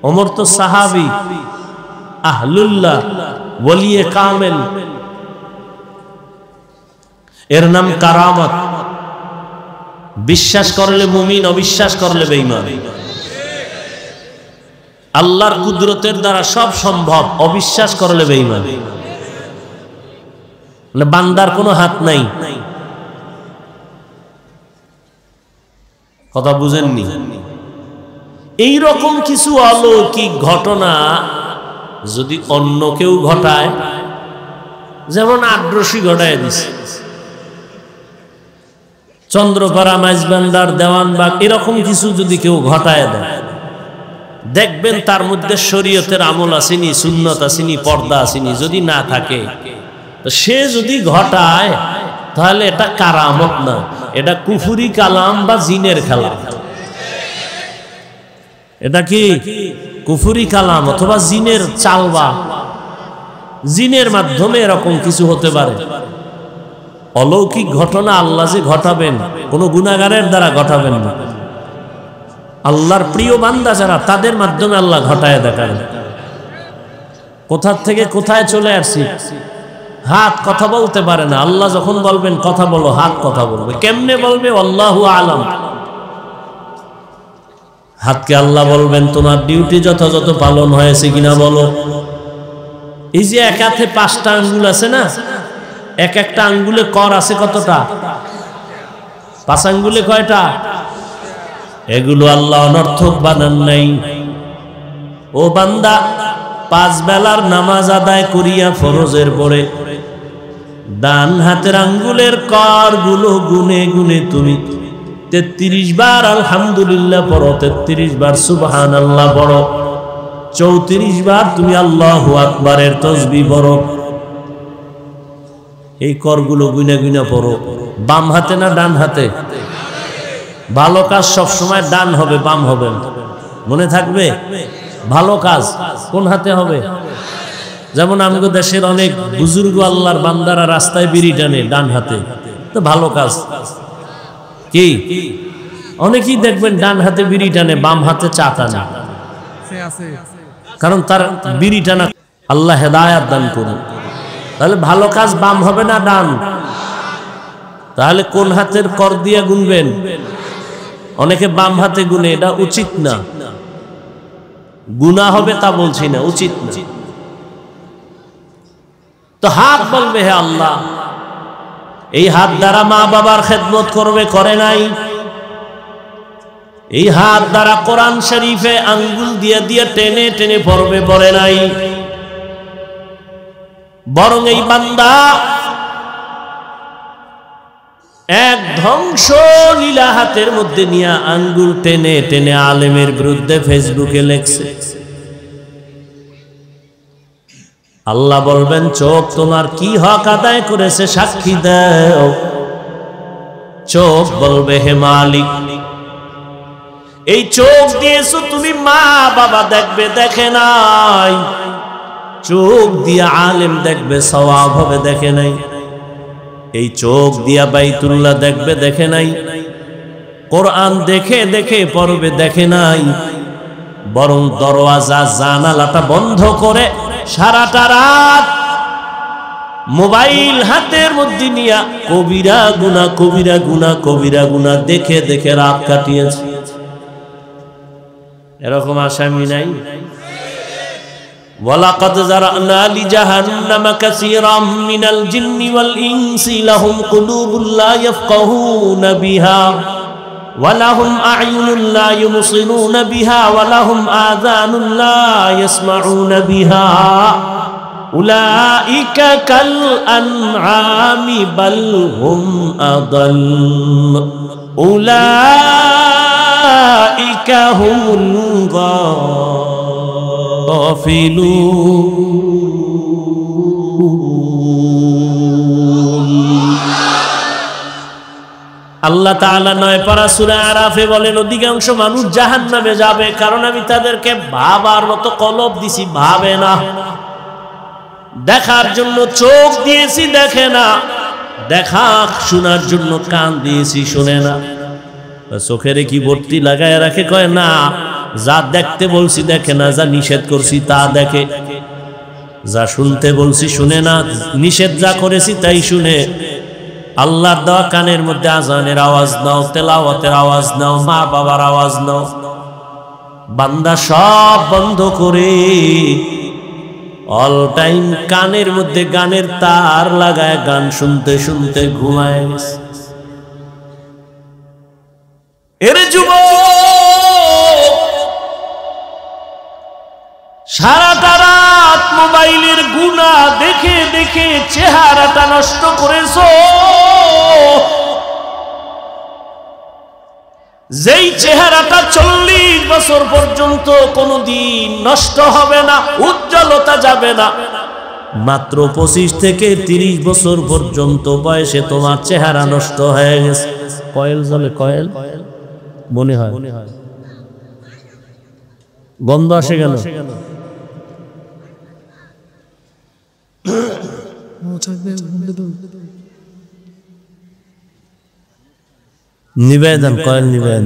ওমর তো সাহাবী, আহলুল্লাহ, ওলিয়ে কামেল। এর নাম কারামত। বিশ্বাস করলে মুমিন, অবিশ্বাস করলে বেঈমান। আল্লাহর কুদরতের দ্বারা সব সম্ভব, অবিশ্বাস করলে বেঈমান। মানে বান্দার কোনো হাত নাই। কথা বুঝেননি? এই রকম কিছু অলৌকিক ঘটনা যদি অন্য কেউ ঘটায়, যেমন আদ্রসি ঘটায় দিছে, চন্দ্রপাড়া, মাইজবান্ডার, দেওয়ানবাগ, এরকম কিছু যদি কেউ ঘটায় দেয়, দেখবেন তার মধ্যে শরীয়তের আমল আসেনি, সুন্নত আসেনি, পর্দা আসেনি। যদি না থাকে, তো সে যদি ঘটায় তাহলে এটা কারামত না, এটা কুফরি কালাম বা জিনের খেলা। এটা কি কুফরি কালাম অথবা জিনের চালবা। জিনের মাধ্যমে এরকম কিছু হতে পারে। অলৌকিক ঘটনা আল্লাহ যে ঘটাবেন, কোন গুনাহগারের দ্বারা ঘটাবেন না। আল্লাহর প্রিয় বান্দা যারা, তাদের মাধ্যমে আল্লাহ ঘটায় দেখাবেন। কোথা থেকে কোথায় চলে আসছি। হাত কথা বলতে পারে না, আল্লাহ যখন বলবেন কথা বলো, হাত কথা বলবে। কেমনে বলবে? আল্লাহু আলাম। হাতকে আল্লাহ বলবেন তোমার ডিউটি যথাযথ পালন হয়েছে কিনা বলো। এই যে এক হাতে 5টা আঙ্গুল আছে না, এক একটা আঙ্গুলে কর আছে কতটা? 5 আঙ্গুলে কয়টা? এগুলো আল্লাহ অনর্থক বানান নাই। ও বান্দা, 5 বেলার নামাজ আদায় করিয়া ফরজের পরে ডান হাতের আঙ্গুলের কর গুলো গুনে গুনে তুমি 33 বার আলহামদুলিল্লাহ পড়ো, 33 বার সুবহানাল্লাহ পড়ো, 34 বার তুমি আল্লাহু আকবারের তাসবিহ পড়ো। এই করগুলো গুনে গুনে পড়ো। বাম হাতে না ডান হাতে? ভালো কাজ সব সময় ডান হবে, বাম হবে না। মনে থাকবে? ভালো কাজ কোন হাতে হবে? যেমন আমাদের দেশের অনেক বুজুর্গ আল্লাহর বান্দারা রাস্তায় বিড়ি টানে ডান হাতে, তো ভালো কাজ কি? অনেকেই দেখবেন ডান হাতে বিড়ি টানে, বাম হাতে চা টানে, কারণ তার বিড়ি টানা। আল্লাহ হেদায়াত দান করুন। তাহলে ভালো কাজ বাম হবে না ডান? তাহলে কোন হাতের কর দিয়ে গুনবেন? অনেকে বাম হাতে গুনে, এটা উচিত না। গুনাহ হবে তা বলছি না, উচিত না। তো হাত বলবে হে আল্লাহ এই হাত দ্বারা মা বাবার খেদমত করবে, করে নাই। এই হাত দ্বারা কোরআন শরীফে আঙ্গুল দিয়ে দিয়ে টেনে টেনে পড়বে, পড়ে নাই। বরং এই বান্দা এক ধ্বংস লীলা হাতের মধ্যে নিয়ে আঙ্গুল টেনে টেনে আলেমের বিরুদ্ধে ফেসবুকে লেখছে। আল্লাহ বলবেন, চোখ তোমার কি হক আদায় করেছে সাক্ষী দাও। চোখ বলবে, হে মালিক, এই চোখ দিয়েছো তুমি, মা বাবা দেখবে, দেখে নাই। চোখ দিয়া আলেম দেখবে, সওয়াব হবে, দেখে নাই। এই চোখ দিয়া বাইতুল্লাহ দেখবে, দেখে নাই। কোরআন দেখে দেখে পড়বে, দেখে নাই। বরং দরওয়াজা জানালাটা বন্ধ করে সারাটা রাত মোবাইল হাতের মধ্যে নিয়া কবিরা গুনাহ, কবিরা গুনাহ, কবিরা গুনাহ দেখে দেখে রাত কাটিয়েছে। এরকম আসামি নাই? ওয়ালাকাদ যারানা লিজাহান্নামা কাসীরাম মিনাল জিন্নি ওয়াল ইনসি লাহুম কুলুবুন লা ইয়াফকাহুনা বিহা ওয়া লাহুম আ'য়ুনুন লা ইউবসিরুনা বিহা ওয়া লাহুম আযানুন লা ইয়াসমাউনা বিহা উলাইকা কাল আনআমি বাল হুম আদাল উলাইকা হুমুল আল্লাহ তাআলা 9 পারা সূরা আরাফে বলেন, অধিকাংশ মানুষ জাহান্নামে যাবে, কারণ আমি তাদেরকে ভাবার মতো কলব দিছি, ভাবে না। দেখার জন্য চোখ দিয়েছি, দেখে না। দেখা শোনার জন্য কান দিয়েছি, শুনে না। চোখের কি ভর্তি লাগায় রাখে, কয় না, যা দেখতে বলছি দেখে না, যা নিষেধ করছি তা দেখে। যা শুনতে বলছি শুনে না, নিষেধ যা করেছি তাই শুনে। আল্লাহর দেওয়া কানের মধ্যে আজানের আওয়াজ নাও, তেলাওয়াতের আওয়াজ নাও, মা বাবার আওয়াজ নাও। বান্দা সব বন্ধ করে অল টাইম কানের মধ্যে গানের তার লাগায় গান শুনতে শুনতে ঘুমায় গেছে। এরে যুবক, সারাটা রাত মোবাইলের গুনাহ দেখে দেখে চেহারাটা নষ্ট করেছো। যেই চেহারাটা 40 বছর পর্যন্ত কোনোদিন নষ্ট হবে না, উজ্জ্বলতা যাবে না, মাত্র 25 থেকে 30 বছর পর্যন্ত বয়সে তোমার চেহারা নষ্ট হয়ে গেছে। কয়েল জ্বলে, কয়েল মনে হয় গন্ধ আসে কেন? নিবেদন, কয়েল নিবেদন।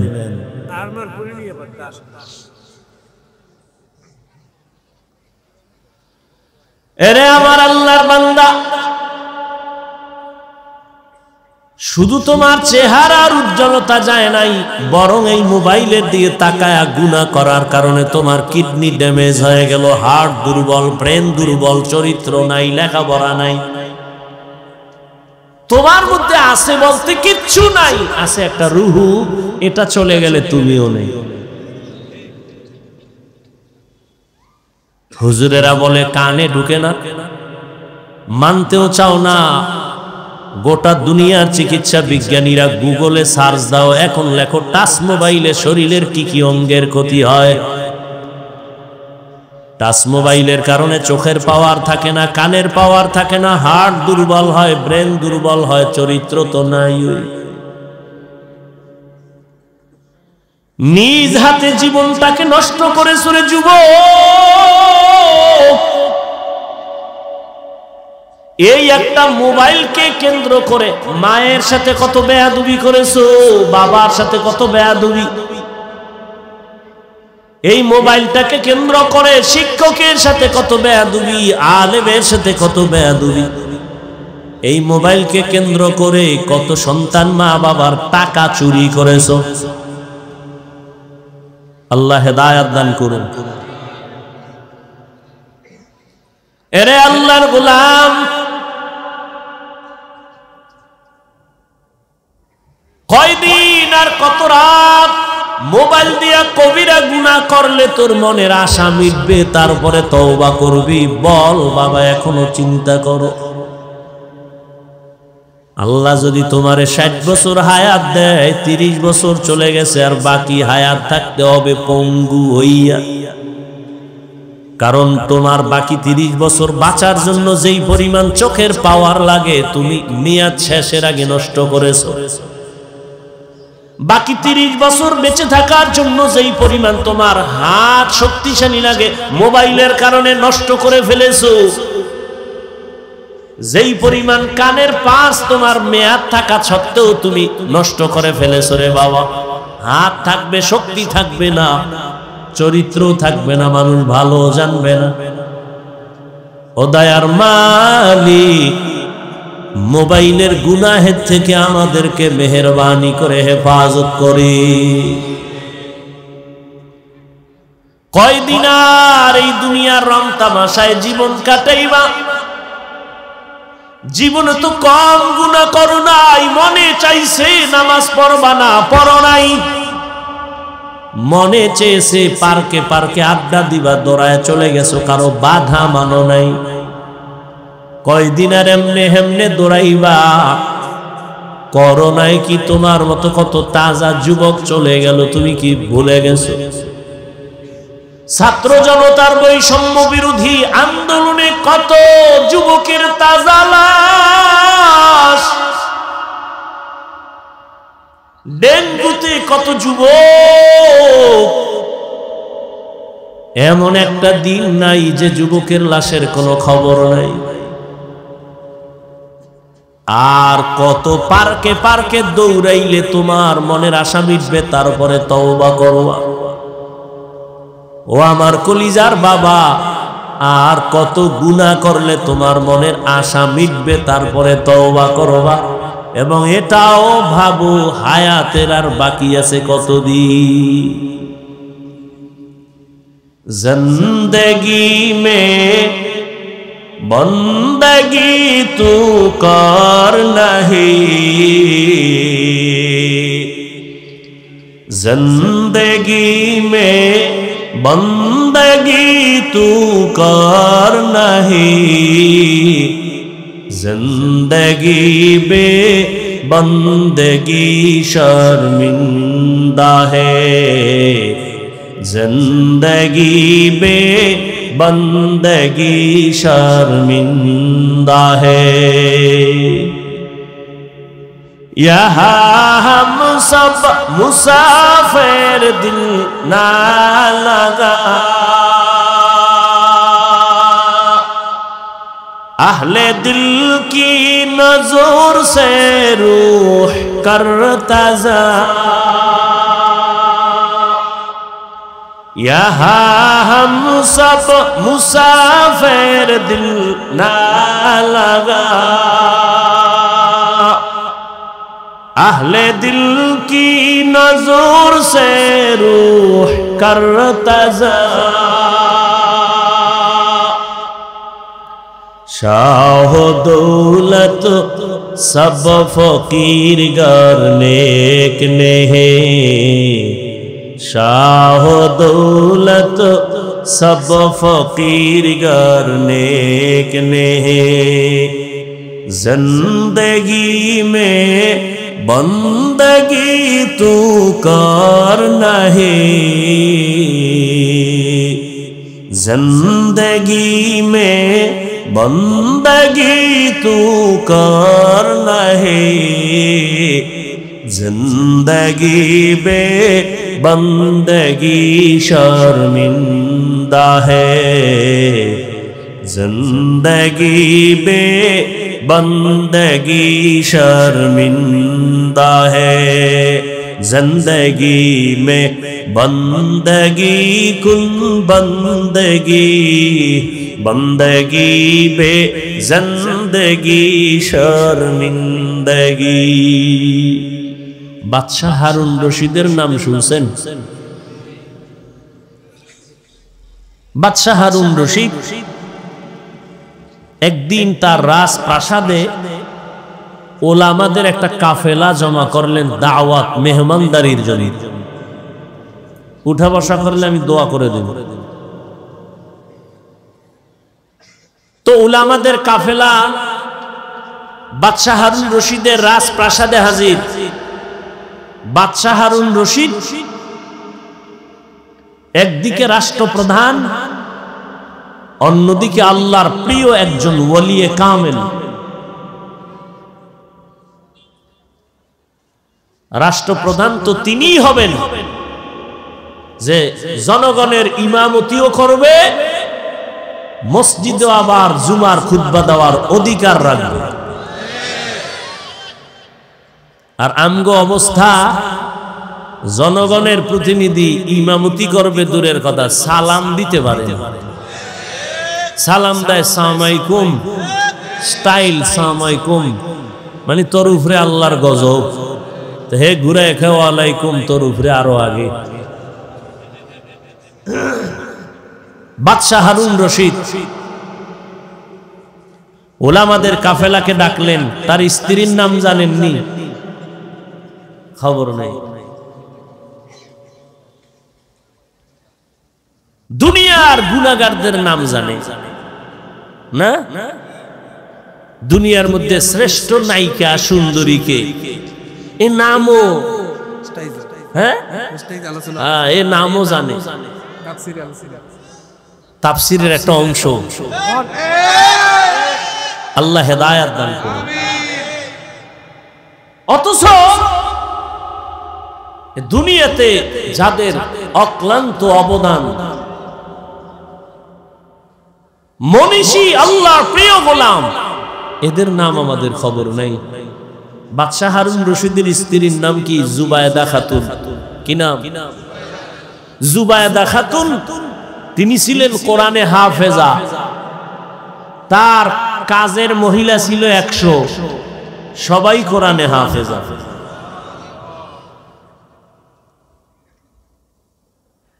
এরে আমার আল্লাহর বান্দা, শুধু তোমার চেহারার উজ্জ্বলতা যায় নাই, বরং এই মোবাইলের দিকে তাকায়া গুনাহ করার কারণে তোমার কিডনি ড্যামেজ হয়ে গেল, হার্ট দুর্বল, ব্রেন দুর্বল, চরিত্র নাই, লেখাপড়া নাই। তোমার মধ্যে আছে বলতে কিচ্ছু নাই, আছে একটা রুহু, এটা চলে গেলে তুমিও নেই। হুজুরেরা বলে কানে ঢুকে না, মানতেও চাও না। গোটা দুনিয়ার চিকিৎসা বিজ্ঞানীরা গুগলে সার্চ দাও, এখন লেখো টাচ মোবাইলে শরীরের কি কি অঙ্গের ক্ষতি হয়। টাচ মোবাইলের কারণে চোখের পাওয়ার থাকে না, কানের পাওয়ার থাকে না, হার্ট দুর্বল হয়, ব্রেন দুর্বল হয়, চরিত্র তো নাই। নিজ হাতে জীবনটাকে নষ্ট করে সরে যুবক। এই একটা মোবাইলকে কেন্দ্র করে মায়ের সাথে কত বেয়াদবি করেছো, বাবার সাথে কত বেয়াদবি। এই মোবাইলটাকে কেন্দ্র করে শিক্ষকের সাথে কত বেয়াদবি, আলেমের সাথে কত বেয়াদবি। এই মোবাইলকে কেন্দ্র করে কত সন্তান মা বাবার টাকা চুরি করেছো। আল্লাহ হেদায়েত দান করুন। এরে আল্লাহর গোলাম, আর কত রাত মোবাইল দিয়া কবিরা গুনাহ করলে তোর মনের আশা মিটবে, তারপরে তওবা করবি? বল বাবা, এখনো চিন্তা করো। আল্লাহ যদি তোমারে 60 বছর হায়াত দেয়, 30 বছর চলে গেছে আর বাকি হায়াত থাকতে হবে পঙ্গু হইয়া। কারণ তোমার বাকি 30 বছর বাঁচার জন্য যেই পরিমাণ চোখের পাওয়ার লাগে তুমি মেয়াদ শেষের আগে নষ্ট করেছো। বাকি 30 বছর বেঁচে থাকার জন্য যেই পরিমাণ তোমার হাত শক্তিশালী লাগে মোবাইলের কারণে নষ্ট করে ফেলেছো। যেই পরিমাণ কানের পাশ তোমার মেয়াদ থাকা সত্ত্বেও তুমি নষ্ট করে ফেলেছো রে বাবা। হাত থাকবে, শক্তি থাকবে না, চরিত্র থাকবে না, মানুষ ভালো জানবে না। ও দয়ার মালিক, মোবাইলের গুনাহের থেকে আমাদেরকে মেহেরবানি করে হেফাজত করে। কয়দিন আর এই দুনিয়ার রং তামাশায় জীবন কাটাইবা? জীবনে তো কম গুনাহ করো নাই, মনে চাইছে নামাজ পড়বা না, পড়ো নাই। মনে চেয়েছে পার্কে পার্কে আড্ডা দিবা, দৌড়ায় চলে গেছো, কারো বাধা মানো নাই। কয়দিন আর এমনে হেমনে দৌড়াইবা? করো নাই কি? তোমার মতো কত তাজা যুবক চলে গেল, তুমি কি ভুলে গেছো? ছাত্র জনতার বৈষম্য বিরোধী আন্দোলনে কত যুবকের তাজা লাশ, ডেঙ্গুতে কত যুবক। এমন একটা দিন নাই যে যুবকের লাশের কোনো খবর নাই। আর কত পার্কে পার্কে দৌড়াইলে তোমার মনের আশা মিটবে, তারপরে তওবা করবা? ও আমার কলিজার বাবা, আর কত গুনাহ করলে তোমার মনের আশা মিটবে, তারপরে তওবা করবা? এবং এটাও ভাবো হায়াতের আর বাকি আছে কতদিন। জিন্দেগি মে বন্দগি তু কর নাহি, জিন্দেগি মে বন্দগি তু কর নাহি, जिंदगी बे बंदगी शर्मिंदा है, जिंदगी बे बंदगी शर्मिंदा है। यहाँ हम सब मुसाफिर दिल ना लगा, अहले दिल की नजर से रूह करता जा, यहाँ हम सब मुसाफिर दिल ना लगा, अहले दिल की नजर से रूह करता जा। शाह दौलत सब फकीर गर नेक नहीं, शाह दौलत सब फकीर गर नेक नहीं, जिंदगी में बंदगी तू कर नहीं, जिंदगी में बंदगी तू कर नहीं, जिंदगी बे बंदगी शर्मिंदा है, जिंदगी बे बंदगी शर्मिंदा है, जिंदगी में बंदगी कुल बंदगी, बंदगी बे जिंदगी शर्मिंदगी। বাদশাহ হারুন রশিদের নাম শুনছেন? বাদশাহ হারুন রশিদ একদিন তার রাজপ্রাসাদে ওলামাদের একটা কাফেলা জমা করলেন দাওয়াত মেহমানদারির জন্য। উঠা বসা করলে আমি দোয়া করে দেব। তো উলামাদের কাফেলা বাদশাহ হারুন রশিদের রাজপ্রাসাদে হাজির। বাদশাহ হারুন রশিদ একদিকে রাষ্ট্রপ্রধান, অন্যদিকে আল্লাহর প্রিয় একজন ওলিয়ে কামেল। রাষ্ট্রপ্রধান তো তিনিই হবেন যে জনগণের ইমামতিও করবে, মসজিদে আবার জুমার খুতবা দেওয়ার অধিকার রাখবে। আর আমগো অবস্থা, জনগণের প্রতিনিধি ইমামতি করবে দূরের কথা, সালাম দিতে পারে না। সালাম দেয় সালাম আলাইকুম, স্টাইল সালাম আলাইকুম, মানে তোর উপরে আল্লাহর গজব। হে ঘুরে খাও আলাইকুম, তোর উপরে আরো আগে। বাদশাহ হারুন রশিদ ওলামাদের কাফেলাকে ডাকলেন। তার স্ত্রীর নাম জানেননি? খবর নেই। দুনিয়ার গুনাহগারদের নাম জানে না? দুনিয়ার মধ্যে শ্রেষ্ঠ নায়িকা সুন্দরীকে এ নামও, হ্যাঁ এ নামও জানে। তাফসীরের একটা অংশ। আল্লাহ হেদায়েত দান করুন। অথচ দুনিয়াতে যাদের অক্লান্ত অবদান, মনীষী আল্লাহর প্রিয় গোলাম, এদের নাম আমাদের খবর নেই। বাদশাহ হারুন রশিদের স্ত্রীর নাম কি? জুবায়দা খাতুন। কি নাম? জুবায়দা খাতুন। তিনি ছিলেন কোরআনে হাফেজা। তার কাজের মহিলা ছিল 100, সবাই কোরআনে হাফেজা।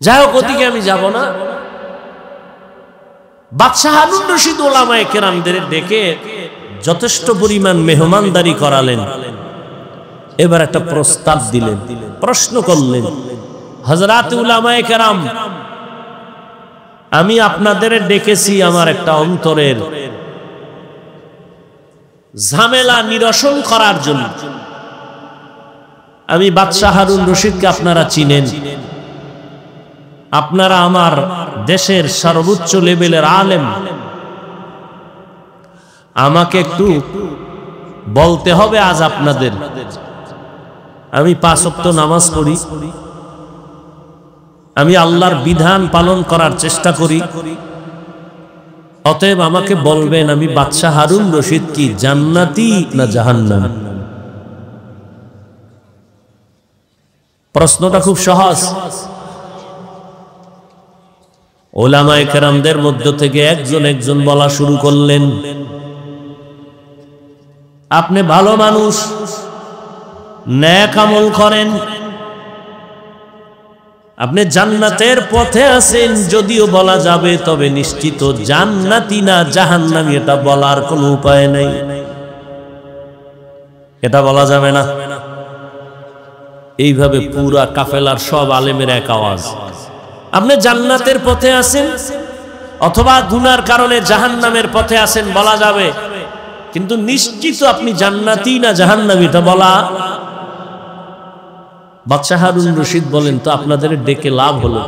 যাই হোক, ওদিকে আমি যাব না। বাদশাহ হারুন রশিদ ওলামায়ে কেরামদের ডেকে যথেষ্ট পরিমাণ মেহমানদারি করালেন। এবার একটা প্রস্তাব দিলেন, প্রশ্ন করলেন, হযরত উলামায়ে কেরাম, আমি আপনাদের ডেকেছি আমার একটা অন্তরের ঝামেলা নিরসন করার জন্য। আমি বাদশাহ হারুন রশিদকে আপনারা চিনেন, আপনারা আমার দেশের সর্বোচ্চ লেভেলের আলেম। আমাকে একটু বলতে হবে আজ আপনাদের। আমি 5 ওয়াক্ত নামাজ পড়ি, আমি আল্লাহর বিধান পালন করার চেষ্টা করি। অতএব আমাকে বলবেন, আমি বাদশাহ হারুন রশিদ কি জান্নাতি না জাহান্নামী? প্রশ্নটা খুব সহজ। ওলামায়ে কেরামদের মধ্য থেকে একজন একজন বলা শুরু করলেন, আপনি ভালো মানুষ, নেক আমল করেন, আপনি জান্নাতের পথে আছেন যদিও বলা যাবে, তবে নিশ্চিত জান্নাতি না জাহান্নামী এটা বলার কোনো উপায় নাই। এটা বলা যাবে না। এইভাবে পুরা কাফেলার সব আলেমের এক আওয়াজ, আপনি জান্নাতের পথে আছেন অথবা গুনার কারণে জাহান্নামের পথে আছেন বলা যাবে, কিন্তু নিশ্চিত আপনি জান্নাতি না জাহান্নামী এটা বলা। বাদশাহ হারুন রশিদ বলেন, তো আপনাদের ডেকে লাভ হলো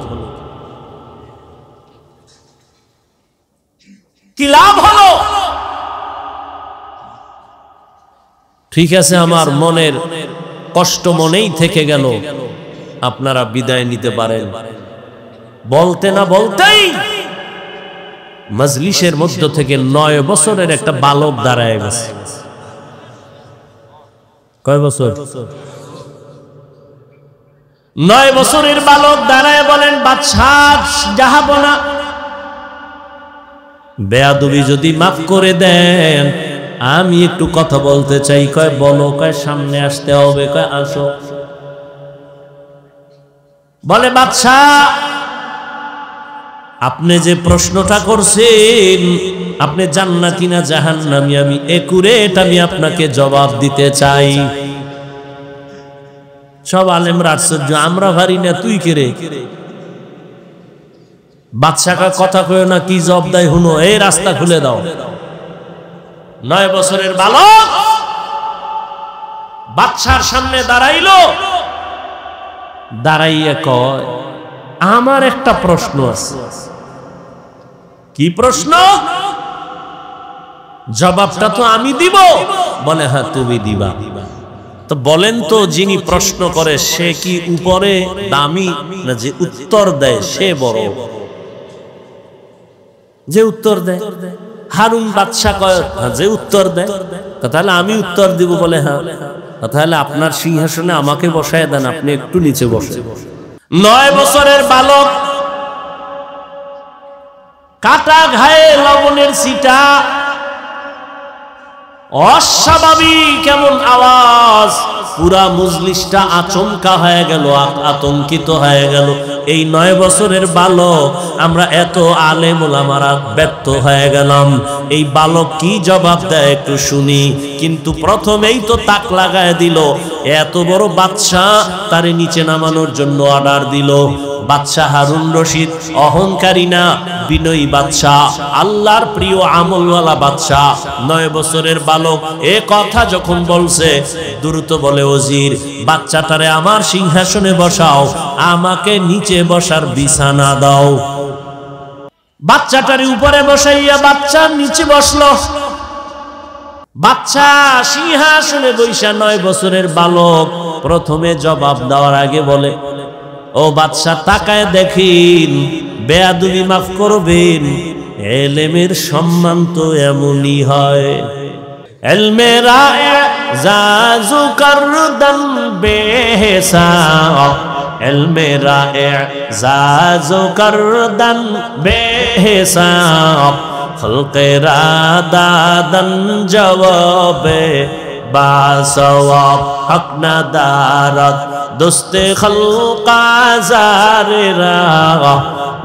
কি? লাভ হলো, ঠিক আছে, আমার মনের কষ্ট মনেই থেকে গেল, আপনারা বিদায় নিতে পারেন। বলতে না বলতেই মজলিসের মধ্য থেকে 9 বছরের একটা বালক দাঁড়ায় গেছে। কয় বছর? 9 বছরের বালক দাঁড়ায় বলেন, বাদশাহ জাহাপনা, বেয়াদবি যদি মাফ করে দেন, আমি একটু কথা বলতে চাই। কয় বলো। কয় সামনে আসতে হবে। কয় আসো। বলে বাদশাহ আপনি যে প্রশ্নটা করছেন, আপনি জান্নাতি না জাহান্নামী, আমি একুরেট আমি আপনাকে জবাব দিতে চাই। সব আলেমরা আশ্চর্য, আমরা ভারি না, তুই কে রে? বাদশাকে কথা কয় না, কি জবাব দেয় হুনো, এই রাস্তা খুলে দাও। 9 বছরের বালক বাদশার সামনে দাঁড়াইলো, দাঁড়াইয়া কয়, আমার একটা প্রশ্ন আছে। কি প্রশ্ন? জবাবটা তো আমি দিব। বলে হ্যাঁ তুমি দিবা। তো বলেন তো, যিনি প্রশ্ন করে সে কি উপরে দামি, না যে উত্তর দেয় সে বড়? যে উত্তর দেয়। হারুন বাদশা কয় যে উত্তর দেয়, তাহলে আমি উত্তর দিব। বলে হ্যাঁ, তাহলে আপনার সিংহাসনে আমাকে বসায় দেন, আপনি একটু নিচে বসে। 9 বছরের বালক, কাটা ঘায়ে লবণের ছিটা, অস্বাভাবিক কেমন আওয়াজ, পুরা মজলিসটা আচমকা হয়ে গেল, আতঙ্কিত হয়ে গেল। এই 9 বছরের বালক, আমরা এত আলেম ওলামারা ব্যর্থ হয়ে গেলাম। এই বালক কি জবাব দেয় একটু শুনি। কিন্তু প্রথমেই তো তাক লাগায় দিল। এত বড় বাদশাহ, তারে নিচে নামানোর জন্য অর্ডার দিল। বাদশাহ হারুন রশিদ অহংকারী না, বিনয়ী বাদশাহ, আল্লাহর প্রিয় আমলওয়ালা বাদশাহ। 9 বছরের বালক এ কথা যখন বলছে, দ্রুত বলে, ওজির বাচ্চাটারে আমার সিংহাসনে বসাও, আমাকে নিচে বসার বিছানা দাও। বাচ্চাটারে উপরে বসাইয়া বাচ্চা নিচে বসলো। বাচ্চা সিংহাসনে বৈশা 9 বছরের বালক প্রথমে জবাব দেওয়ার আগে বলে, ও বাদশা তাকায় দেখেন, বেয়াদবি মাফ করবেন, এলেমের সম্মান তো এমনই হয়। এলমেরা জাজু করদন বেহিসাব, এলমেরা জাজু করদন বেহিসাব, খলকেরা দাদন জবাবে বাসওয়াব, হক না দারত দোস্তে খলকা জারেরা,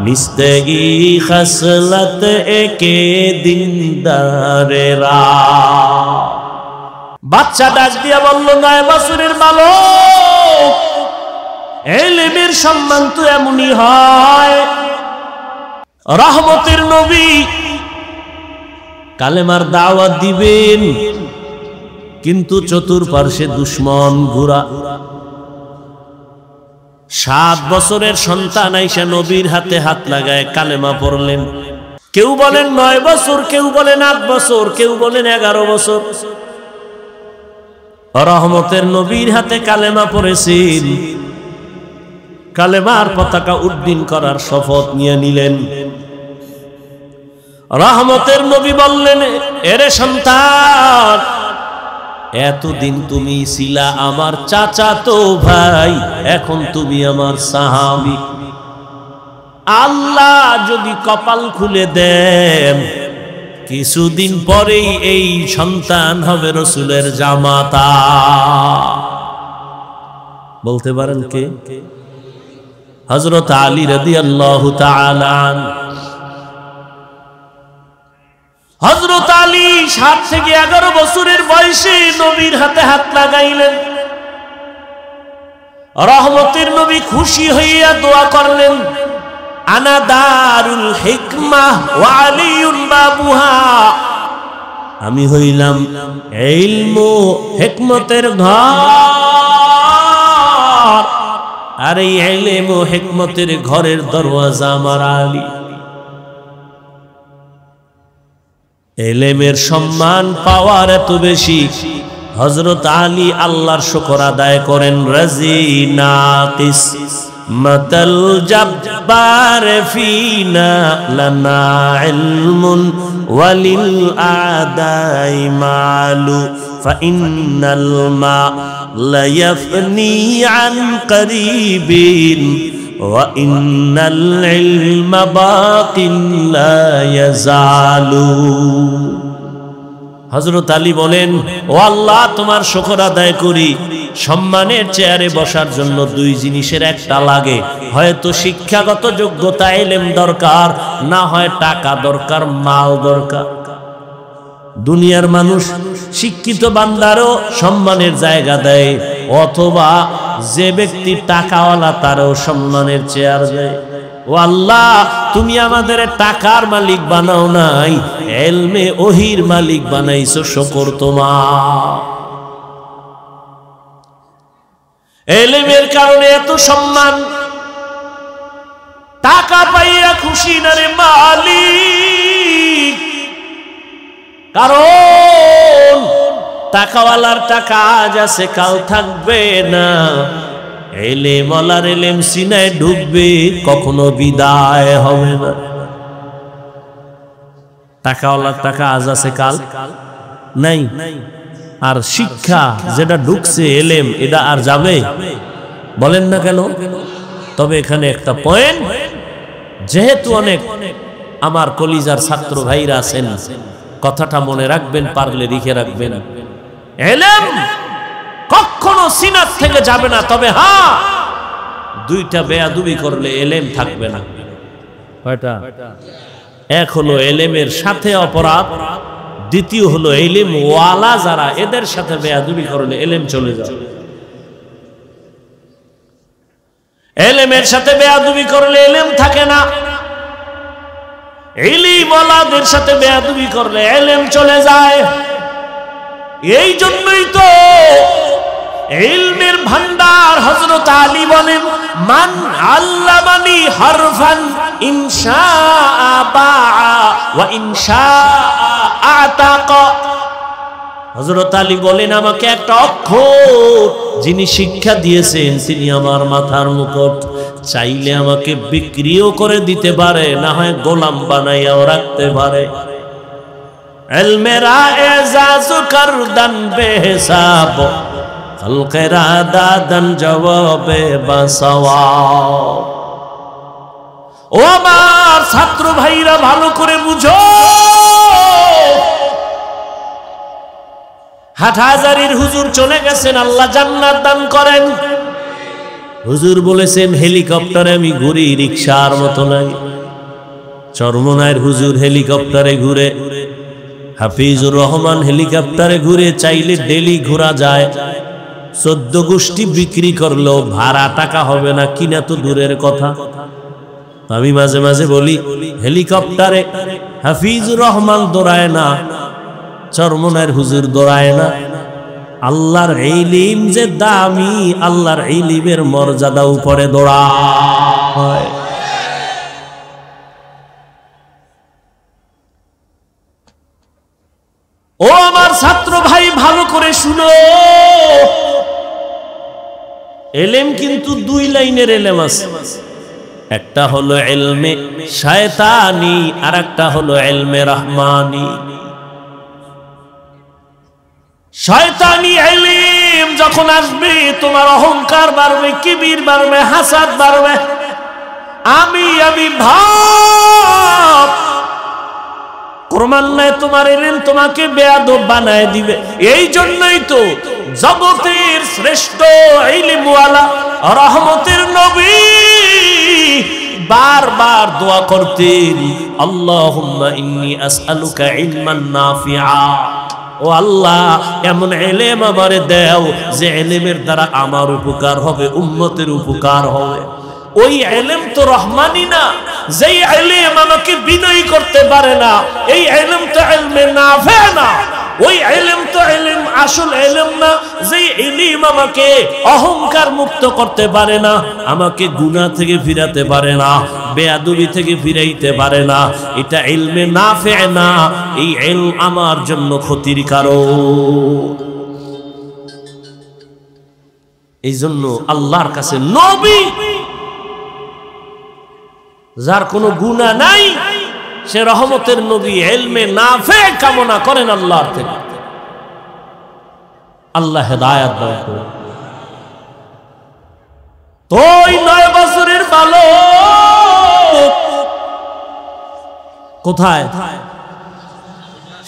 নিস্তেগি খসলত একে দিনদারেরা। বাচ্চা ডাক দিয়া বলল, 9 বছরের বালক, ইলমের সম্মান তো এমনই হয়। রহমতের নবী কালেমার দাওয়াত দিবেন, কিন্তু চতুর্পার্শ্বে দুশ্মন ঘোরা। 7 বছরের সন্তান আইসা নবীর হাতে হাত লাগায় কালেমা পড়লেন। কেউ বলেন 9 বছর, কেউ বলেন 8 বছর, কেউ বলেন 11 বছর। রহমতের নবীর হাতে কালেমা পড়েছেন, কালেমার পতাকা উড্ডীন করার শপথ নিয়ে নিলেন। রহমতের নবী বললেন, এরে সন্তান, এতদিন তুমি ছিলা আমার চাচাতো ভাই, এখন তুমি আমার সাহাবী। আল্লাহ যদি কপাল খুলে দেন, কিছুদিন পরেই এই সন্তান হবে রাসূলের জামাতা। বলতে পারেন কে? হযরত আলী রাদিয়াল্লাহু তাআলা আনহু। হযরত আলী 7 থেকে 11 বছরের বয়সে নবীর হাতে হাত লাগাইলেন। রহমতের নবী খুশি হইয়া দোয়া করলেন, আনা দারুল হিকমাহ ওয়া আলিউন বাবুহা, আমি হইলাম ইলম ও হিকমতের ঘর, আর এই ইলম ও হিকমতের ঘরের দরওয়াজা আমার আলী। এলেমের সম্মান পাওয়ার এত বেশি, হযরত আলী আল্লাহর শুকর আদায় করেন। রাজিনা কিসমাতাল জব্বার ফিনা লানা ইলমুন ওয়ালিল আদাই মালু ফাইন্নাল মা লা ইয়াফনি আন করিবিন ওয়া ইন্নাল ইলমা বাকিন লা ইয়াজালু। হযরত আলী বলেন, ও আল্লাহ তোমার শুকর আদায় করি, সম্মানের চেয়ারে বসার জন্য দুই জিনিসের একটা লাগে, হয়তো শিক্ষাগত যোগ্যতা ইলম দরকার, না হয় টাকা দরকার, মাল দরকার। দুনিয়ার মানুষ শিক্ষিত বান্দারও সম্মানের জায়গা দেয়, অথবা যে ব্যক্তি টাকাওয়ালা তারও সম্মানের চেয়ার দেয়। ও আল্লাহ তুমি আমাদের টাকার মালিক বানাও নাই, ইলমে ওহির মালিক বানাইছো, শুকর তোমার। ইলমের কারণে এত সম্মান, টাকা পাইয়া খুশি না রে মালিক, কারণ টাকাওয়ালার টাকা আজ আছে কাল থাকবে না, ইলম ওয়ালার ইলম সিনায় ঢুকবে, কখনো বিদায় হবে না। টাকাওয়ালার টাকা আজ আছে কাল নাই, আর শিক্ষা যেটা ঢুকছে ইলম, এটা আর যাবে? বলেন না কেন? তবে এখানে একটা পয়েন্ট, যেহেতু অনেক আমার কলিজার ছাত্র ভাইরা আছেন, কথাটা মনে রাখবেন, পারলে লিখে রাখবেন, ইলম কখনো সিনাত থেকে যাবে না। তবে হ্যাঁ, দুইটা বেয়াদবি করলে ইলম থাকবে না। কয়টা? এক হলো ইলমের সাথে অপরাধ, দ্বিতীয় হলো ইলম ওয়ালা যারা, এদের সাথে বেয়াদবি করলে ইলম চলে যাবে। ইলমের সাথে বেয়াদবি করলে ইলম থাকে না, ইলম ওয়ালাদের সাথে বেয়াদবি করলে ইলম চলে যায়। এই জন্যই তো ইলমের ভান্ডার হযরত আলী বলেন, মান আল্লামানি হারফান ইনশাআ বাআ ওয়া ইনশাআ আতাকা। হযরত আলী বলেন, আমাকে একটা অক্ষর যিনি শিক্ষা দিয়েছেন তিনি আমার মাথার মুকুট, চাইলে আমাকে বিক্রিও করে দিতে পারে, না হয় গোলাম বানাইয়াও রাখতে পারে। ইলমেরা এজাজ করদান বেহিসাব, খালকেরা দাদান জবাবে বাসওয়াব। ও আমার ছাত্র ভাইরা ভালো করে বুঝো, হাটহাজারীর হুজুর চলে গেছেন, আল্লাহ জান্নাত দান করেন। হুজুর বলেছেন, হেলিকপ্টারে আমি ঘুরি, রিকশার মতো লাগে। চরমনায়ের হুজুর হেলিকপ্টারে ঘুরে, হাফিজুর রহমান হেলিকপ্টারে ঘুরে, চাইলে ডেলি ঘোরা যায়। 14 গোষ্ঠী বিক্রি করলেও ভাড়া টাকা হবে না, কিনা তো দূরের কথা। আমি মাঝে মাঝে বলি, হেলিকপ্টারে হাফিজুর রহমান দৌড়ায় না, চরমনায়ের হুজুর দৌড়ায় না। আল্লাহর ইলম যে দামি, আল্লাহর ইলমের মর্যাদা উপরে দৌড়ায়। ও আমার ছাত্র ভাই ভালো করে শুনো, ইলম কিন্তু দুই লাইনের ইলম আছে, একটা হলো ইলমে শয়তানি, আর একটা হলো ইলমে রহমানি। শয়তানি ইলম যখন আসবে, তোমার অহংকার বাড়বে, কিবির বাড়বে, হাসাদ বাড়বে, আমি ভাব ক্রমান্বয়ে তোমার ইলম তোমাকে বেয়াদব বানায় দিবে। এই জন্যই তো জগতের শ্রেষ্ঠ ইলমওয়ালা রহমতের নবী বারবার দোয়া করতেন, আল্লাহুম্মা ইন্নী আসআলুকা ইলমান নাফিআ। ও আল্লাহ, এমন ইলম আমারে দাও যে ইলমের দ্বারা আমার উপকার হবে, উম্মতের উপকার হবে। ওই ইলম তো রহমানি না, যেই ইলম আমাকে বিনয়ী করতে পারে না, এই ইলম তো ইলমে নাফি না। ওই ইলম তো ইলম আসল ইলম না, যেই ইলম আমাকে অহংকার মুক্ত করতে পারে না, আমাকে গুনাহ থেকে ফিরাতে পারে না, বেয়াদবি থেকে ফিরাইতে পারে না, এটা ইলমে নাফি না। এই ইলম আমার জন্য ক্ষতির কারণ। এই জন্য আল্লাহর কাছে নবী যার কোনো গুনাহ নাই, সে রহমতের নবী, ইলমে নাফি কামনা করেন আল্লাহর থেকে। আল্লাহ হেদায়েত দান করুন। তো ওই 9 বছরের বালক কোথায়?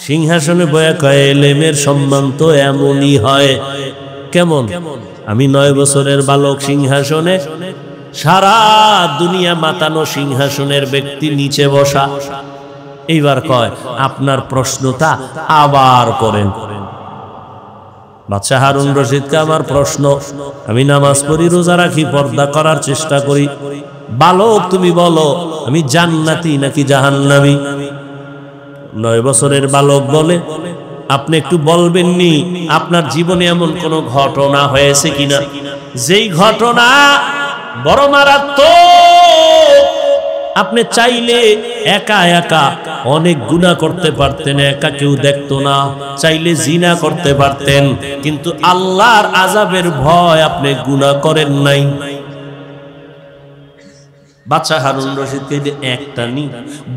সিংহাসনে বয়া কয় এলেমের সম্মান তো এমনই হয়। কেমন? আমি 9 বছরের বালক সিংহাসনে, সারা দুনিয়া মাতানো সিংহাসনের ব্যক্তি নিচে বসা। এইবার কয় আপনার প্রশ্নটা আবার করেন। বাদশাহ হারুন রশিদকে আমার প্রশ্ন, আমি নামাজ পড়ি, রোজা রাখি, পর্দা করার চেষ্টা করি, বালক তুমি বলো আমি জান্নাতি নাকি জাহান্নামী? 9 বছরের বালক বলে আপনি একটু বলবেননি আপনার জীবনে এমন কোন ঘটনা হয়েছে কিনা যেই ঘটনা বড় মারাত্মক, আপনি চাইলে একা একা অনেক গুনাহ করতে পারতেন, একা কেউ দেখতো না, চাইলে জিনা করতে পারতেন, কিন্তু আল্লাহর আযাবের ভয় আপনি গুনাহ করেন নাই। বাদশাহ হারুন রশিদকে যে একটা নি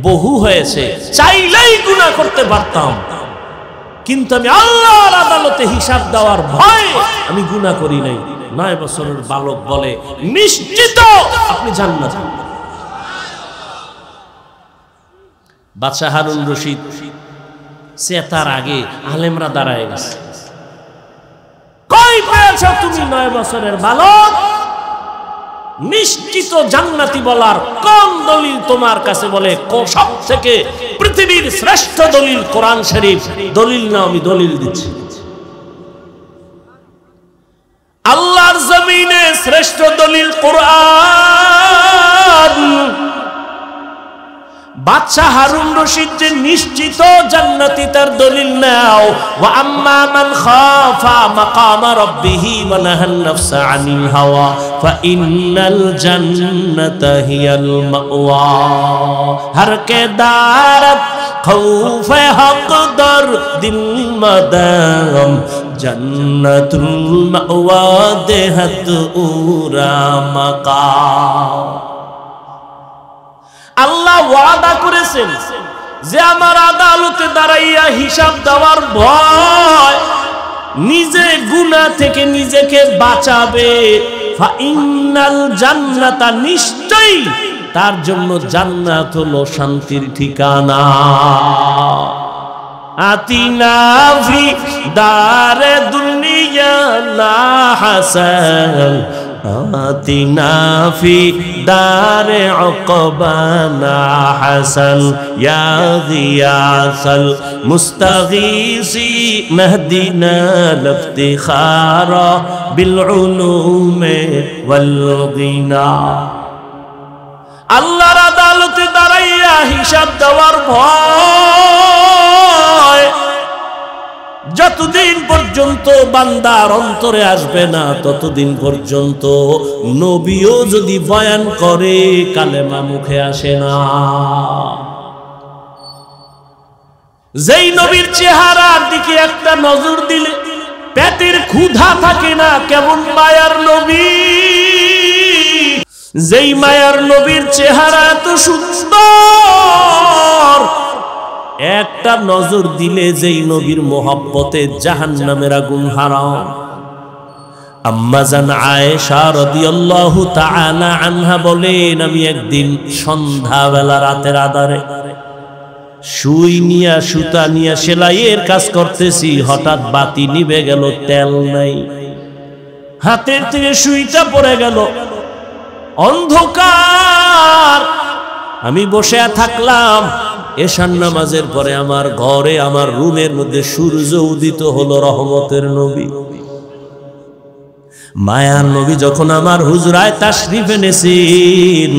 বহু হয়েছে, চাইলেই গুনাহ করতে পারতাম, কিন্তু আমি আল্লাহর আদালতে হিসাব দেওয়ার ভয়ে আমি গুনাহ করি নাই। 9 বছরের বালক বলে নিশ্চিত আপনি জান্নাতি। বাদশাহ হারুন রশিদ সে তার আগে আলেমরা দাঁড়ায় গেছে, কই পেয়েছ তুমি 9 বছরের বালক? নিশ্চিত জান্নাতি বলার কোন দলিল তোমার কাছে? বলে সব থেকে পৃথিবীর শ্রেষ্ঠ দলিল কোরআন শরীফ। দলিল না, আমি দলিল দিচ্ছি। আল্লাহর জমিনে শ্রেষ্ঠ দলিল কোরআন। বাদশাহ হারুন রশিদ যে নিশ্চিত জান্নাতি তার দলিল নাও। ওয়া আম্মা মান খাফা মাকামা রাব্বিহি ওয়া নাহান নাফসা আনিল হাওয়া ফা ইন্নাল জান্নাতা হিয়াল মাওয়া। হর কে দারত খৌফে হক দর দিল মাদাম জান্নাতুল মাওয়া দেহাত উরা মাকাম। আল্লাহ ওয়াদা করেছেন যে আমার আদালতে দাঁড়াইয়া হিসাব দেওয়ার ভয়, নিজে গুনাহ থেকে নিজেকে বাঁচাবে। ফাইনাল জান্নাতা, নিশ্চয়ই তার জন্য জান্নাত হলো শান্তির ঠিকানা। আতিনা ফি দারে দুনিয়া না হাসান আতিনা ফি দারে উকবানা হাসান ইয়া গিয়াসাল মুস্তাগীসি নাহদিনা লিফতিখারা বিল উলুমে ওয়াল গিনা। আল্লাহর আদালতে দাঁড়াইয়া হিসাব দেওয়ার ভয় যতদিন পর্যন্ত বান্দার অন্তরে আসবে না, ততদিন পর্যন্ত নবীও যদি বয়ান করে কালেমা মুখে আসে না। যেই নবীর চেহারার দিকে একটা নজর দিলে পেটের ক্ষুধা থাকে না, কেমন মায়ার নবী! যেই মায়ার নবীর চেহারা এত সুন্দর, একটা নজর দিলে যেই নবীর মোহাব্বতে জাহান্নামের আগুন হারাম। আম্মা জান আয়েশা রাদিয়াল্লাহু তাআলা আনহা বলেন, আমি একদিন সন্ধ্যাবেলা রাতের আধারে সুই নিয়া সুতা নিয়া সেলাইয়ের কাজ করতেছি, হঠাৎ বাতি নিভে গেল, তেল নাই, হাতের থেকে সুইটা পড়ে গেল, অন্ধকার। আমি বসে থাকলাম। এশার নামাজের পরে আমার ঘরে, আমার রুমের মধ্যে সূর্য উদিত হলো, রহমতের নবী, মায়ার নবী যখন আমার হুজরায় তাশরিফ এনেছেন,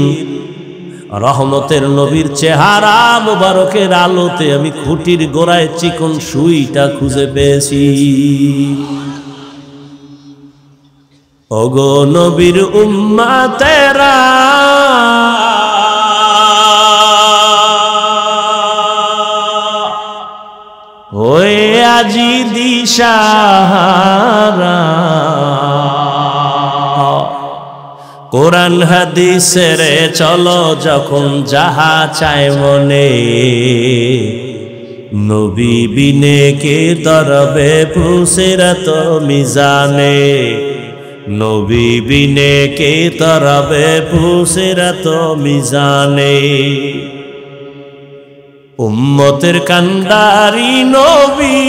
রহমতের নবীর চেহারা মুবারকের আলোতে আমি খুঁটির গোড়ায় চিকন সুইটা খুঁজে পেয়েছি। ওগো নবীর উম্মতেরা, ওই আজি দিশাহারা, কোরআন হাদিসের চলো যখন যাহা চায় মনে, নবী বিনে কে তরবে ফুসিরাত মিজানে, নবী বিনে কে তরবে ফুসিরাত মিজানে। উম্মতের কান্ডারি নবী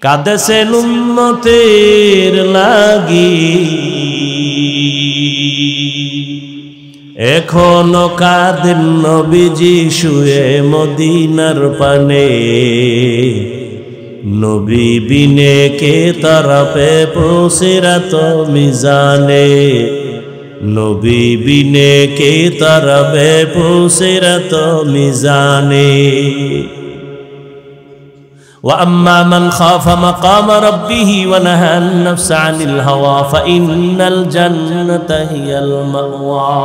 কাঁদেছেন উম্মতের লাগি, এখনো কাঁদেন নবীজি শুয়ে মদিনার পানে। নবী বিনে কে তরফে পুসিরাত মিজানে, নবী বিনে কে তরফে পুসিরাত মিজানে। وأما من خاف مقام ربه ونهى النفس عن الهوى فإن الجنة هي المأوى।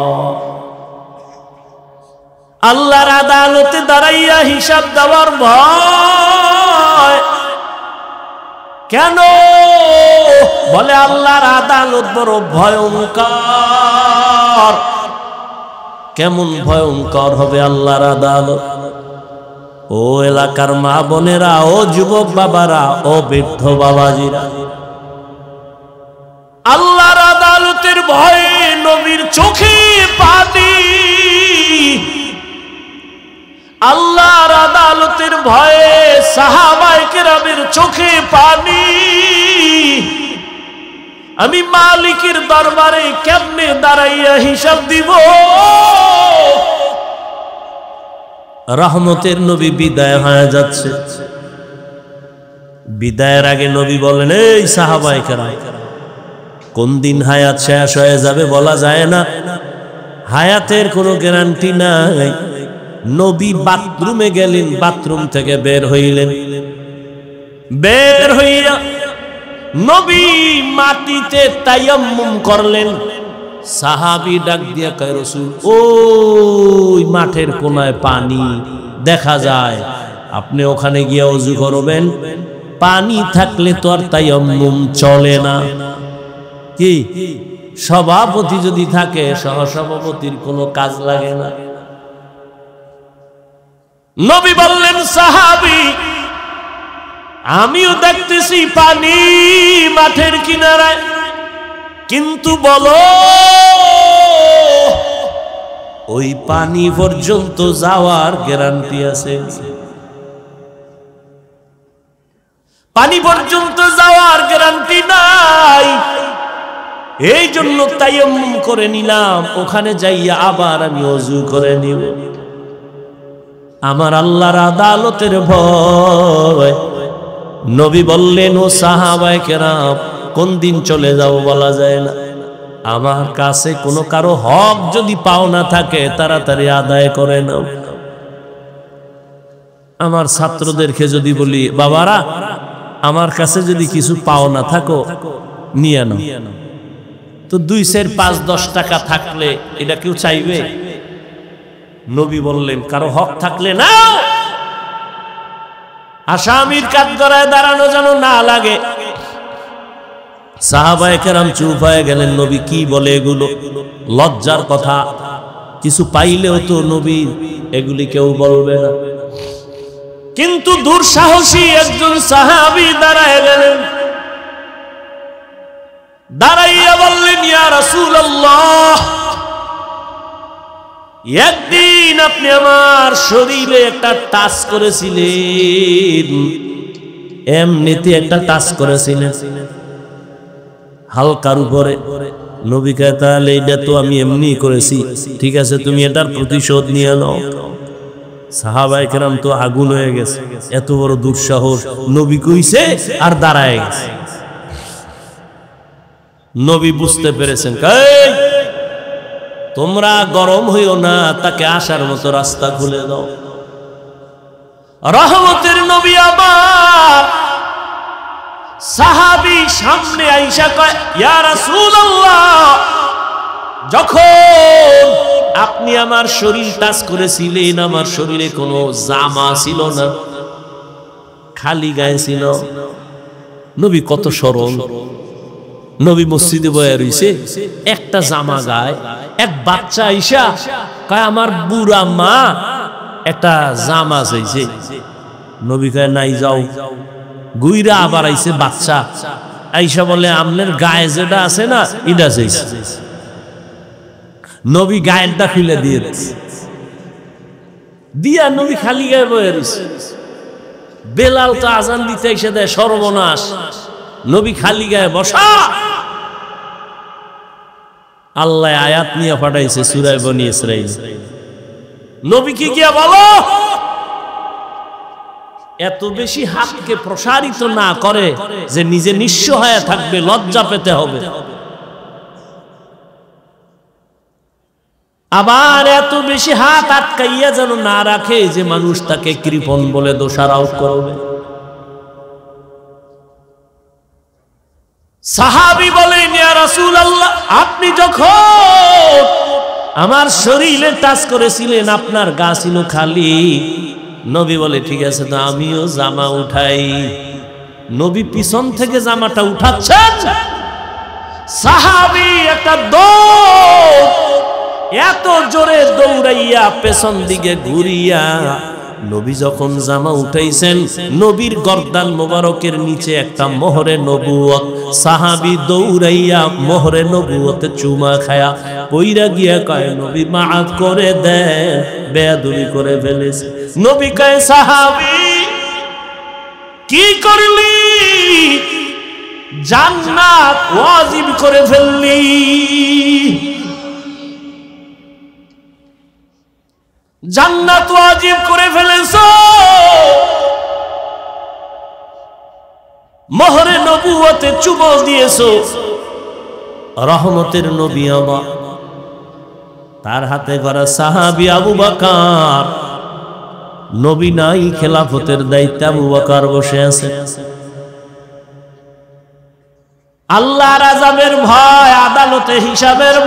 আল্লাহর আদালতে দাঁড়াইয়া হিসাব দেওয়ার ভয় কেন? বলে আল্লাহর আদালত বড় ভয়ঙ্কর। কেমন ভয়ঙ্কর হবে আল্লাহর আদালত? ও এলাকার মা বোনেরা, ও যুবক বাবারা, ও বৃদ্ধ বাবাজিরা, আল্লাহর আদালতের ভয়ে নবীর চোখে পানি, আল্লাহর আদালতের ভয়ে সাহাবায়ে কেরামের চোখে পানি। আমি মালিকের দরবারে কেমনে দাঁড়াইয়া হিসাব দিব? রহমতের নবী বিদায় হয়ে যাচ্ছে। বিদায়ের আগে নবী বলেন, এই সাহাবায়ে কেরাম, কোন দিন হায়াত শেষ হয়ে যাবে বলা যায় না। হায়াতের কোনো গ্যারান্টি নাই। নবী বাথরুমে গেলেন, বাথরুম থেকে বের হইলেন, বের হইয়া নবী মাটিতে তায়াম্মুম করলেন। সাহাবী ডাক দিয়া কয়, রাসূল, ওই মাঠের কোনায় পানি দেখা যায়, আপনি ওখানে গিয়ে ওযু করবেন। পানি থাকলে তো আর তায়াম্মুম চলে না। কি সভাপতি যদি থাকে, সহসভাপতির কোনো কাজ লাগে না। নবী বললেন, সাহাবী, আমিও দেখতেছি পানি মাঠের কিনারায়, কিন্তু বলো ওই পানি পর্যন্ত যাওয়ার গ্যারান্টি আছে? পানি পর্যন্ত যাওয়ার গ্যারান্টি নাই। এই জন্য তায়াম্মুম করে নিলাম, ওখানে যাইয়া আবার আমি ওযু করে নিব। আমার আল্লাহর আদালতের ভয়। নবী বললেন, ও সাহাবায়ে কেরাম, কোন দিন চলে যাব বলা যায় না। আমার কাছে কোনো কারো হক যদি পাওনা থাকে তাড়াতাড়ি আদায় করে নাও। আমার ছাত্রদেরকে যদি বলি, বাবারা, আমার কাছে যদি কিছু পাওনা থাকো নিয়ে নাও, তো 2, 4, 5, 10 টাকা থাকলে এটা কেউ চাইবে? নবী বললেন, কারো হক থাকলে নাও, আসামির কাঠগড়ায় দাঁড়ানো যেন না লাগে। সাহাবায়ে কেরাম চুপ হয়ে গেলেন। নবী কি বলে এগুলো? লজ্জার কথা। কিছু পাইলেও তো নবী এগুলি কেউ বলবে না। কিন্তু দুঃসাহসী একজন সাহাবী দাঁড়ায় গেলেন, দাঁড়াইয়া বললেন, ইয়া রাসূলুল্লাহ, একদিন আপনি আমার শরীরে একটা টাচ করেছিলেন, এমনিতে একটা টাচ করেছিলেন হালকার উপরে। নবী কয়, তাহলে এটা তো আমি এমনি করেছি, ঠিক আছে, তুমি এটার প্রতিশোধ নিয়ে নাও। সাহাবায়ে কেরাম তো আগুন হয়ে গেছে, এত বড় দুঃসাহস। নবী কইছে আর দাঁড়ায় গেছে। নবী বুঝতে পেরেছেন, তোমরা গরম হইও না, তাকে আসার মতো রাস্তা খুলে দাও। রহমতের নবী আবার সাহাবী সামনে আইসা কয়, ইয়া রাসূলুল্লাহ, যখন আপনি আমার শরীর টাচ করেছিলেন, আমার শরীরে কোনো জামা ছিল না, খালি গায়ে ছিল। নবী কত সরল। নবী মসজিদে বয়া রইছে, একটা জামা গায়ে। এক বাচ্চা আইসা কয়, আমার বুড়া মা একটা জামা চাইছে। নবী কয়, নাই, যাও। গুইরা আবার আইছে বাচ্চা, আইসা বলে, আপনার গায়ে যেটা আছে না, এটা চাইছে। নবী গায়েরটা খুলে দিয়েছে, দিয়া নবী খালি গায়ে বয়ে রয়েছে। বেলাল তো আজান দিতে এসে দেয়, সর্বনাশ, নবী খালি গায়ে বসা। আল্লাহ আয়াত নিয়ে পাঠাইছে সূরা বনী ইসরাঈল, নবী কি গিয়া বলো, এত বেশি হাতকে প্রসারিত না করে যে নিজে নিঃস্ব হয়ে থাকবে, লজ্জা পেতে হবে। আবার এত বেশি হাত আটকাইয়া যেন না রাখে যে মানুষ তাকে কৃপণ বলে দোষারোপ করবে। সাহাবী বলেন, ইয়া রাসূলুল্লাহ, আপনি যখন আমার শরীরে টাচ করেছিলেন আপনার গা ছিল খালি। নবী বলে, ঠিক আছে, তো আমিও জামা উঠাই। নবী পিছন থেকে জামাটা উঠাচ্ছেন, সাহাবী একটা দৌড়, এত জোরে দৌড়াইয়া পেছন দিকে ঘুরিয়া নবী যখন জামা উঠাইছেন, নবীর গর্দান মোবারকের নিচে একটা মোহরে নবুয়ত। সাহাবী দৌড়াইয়া মোহরে নবুয়তে চুমা খায়া পইরা গিয়া কয়, নবী মাফ করে দেন, বেয়াদবি করে ফেলেছে। নবী কয়, সাহাবী কি করলি, জান্নাত ওয়াজিব করে ফেললি। জান্নাত ওয়াজিব করে ফেলেছো, মোহরে নবুয়তে চুমো দিয়েছো। রহমতের নবী আমার, তার হাতে গড়া সাহাবী আবু বকর, নবী নাই, খেলাফতের দায়িত্বে আবু বকর বসে আছে। আল্লাহর আযাবের ভয়, আদালতে হিসাবের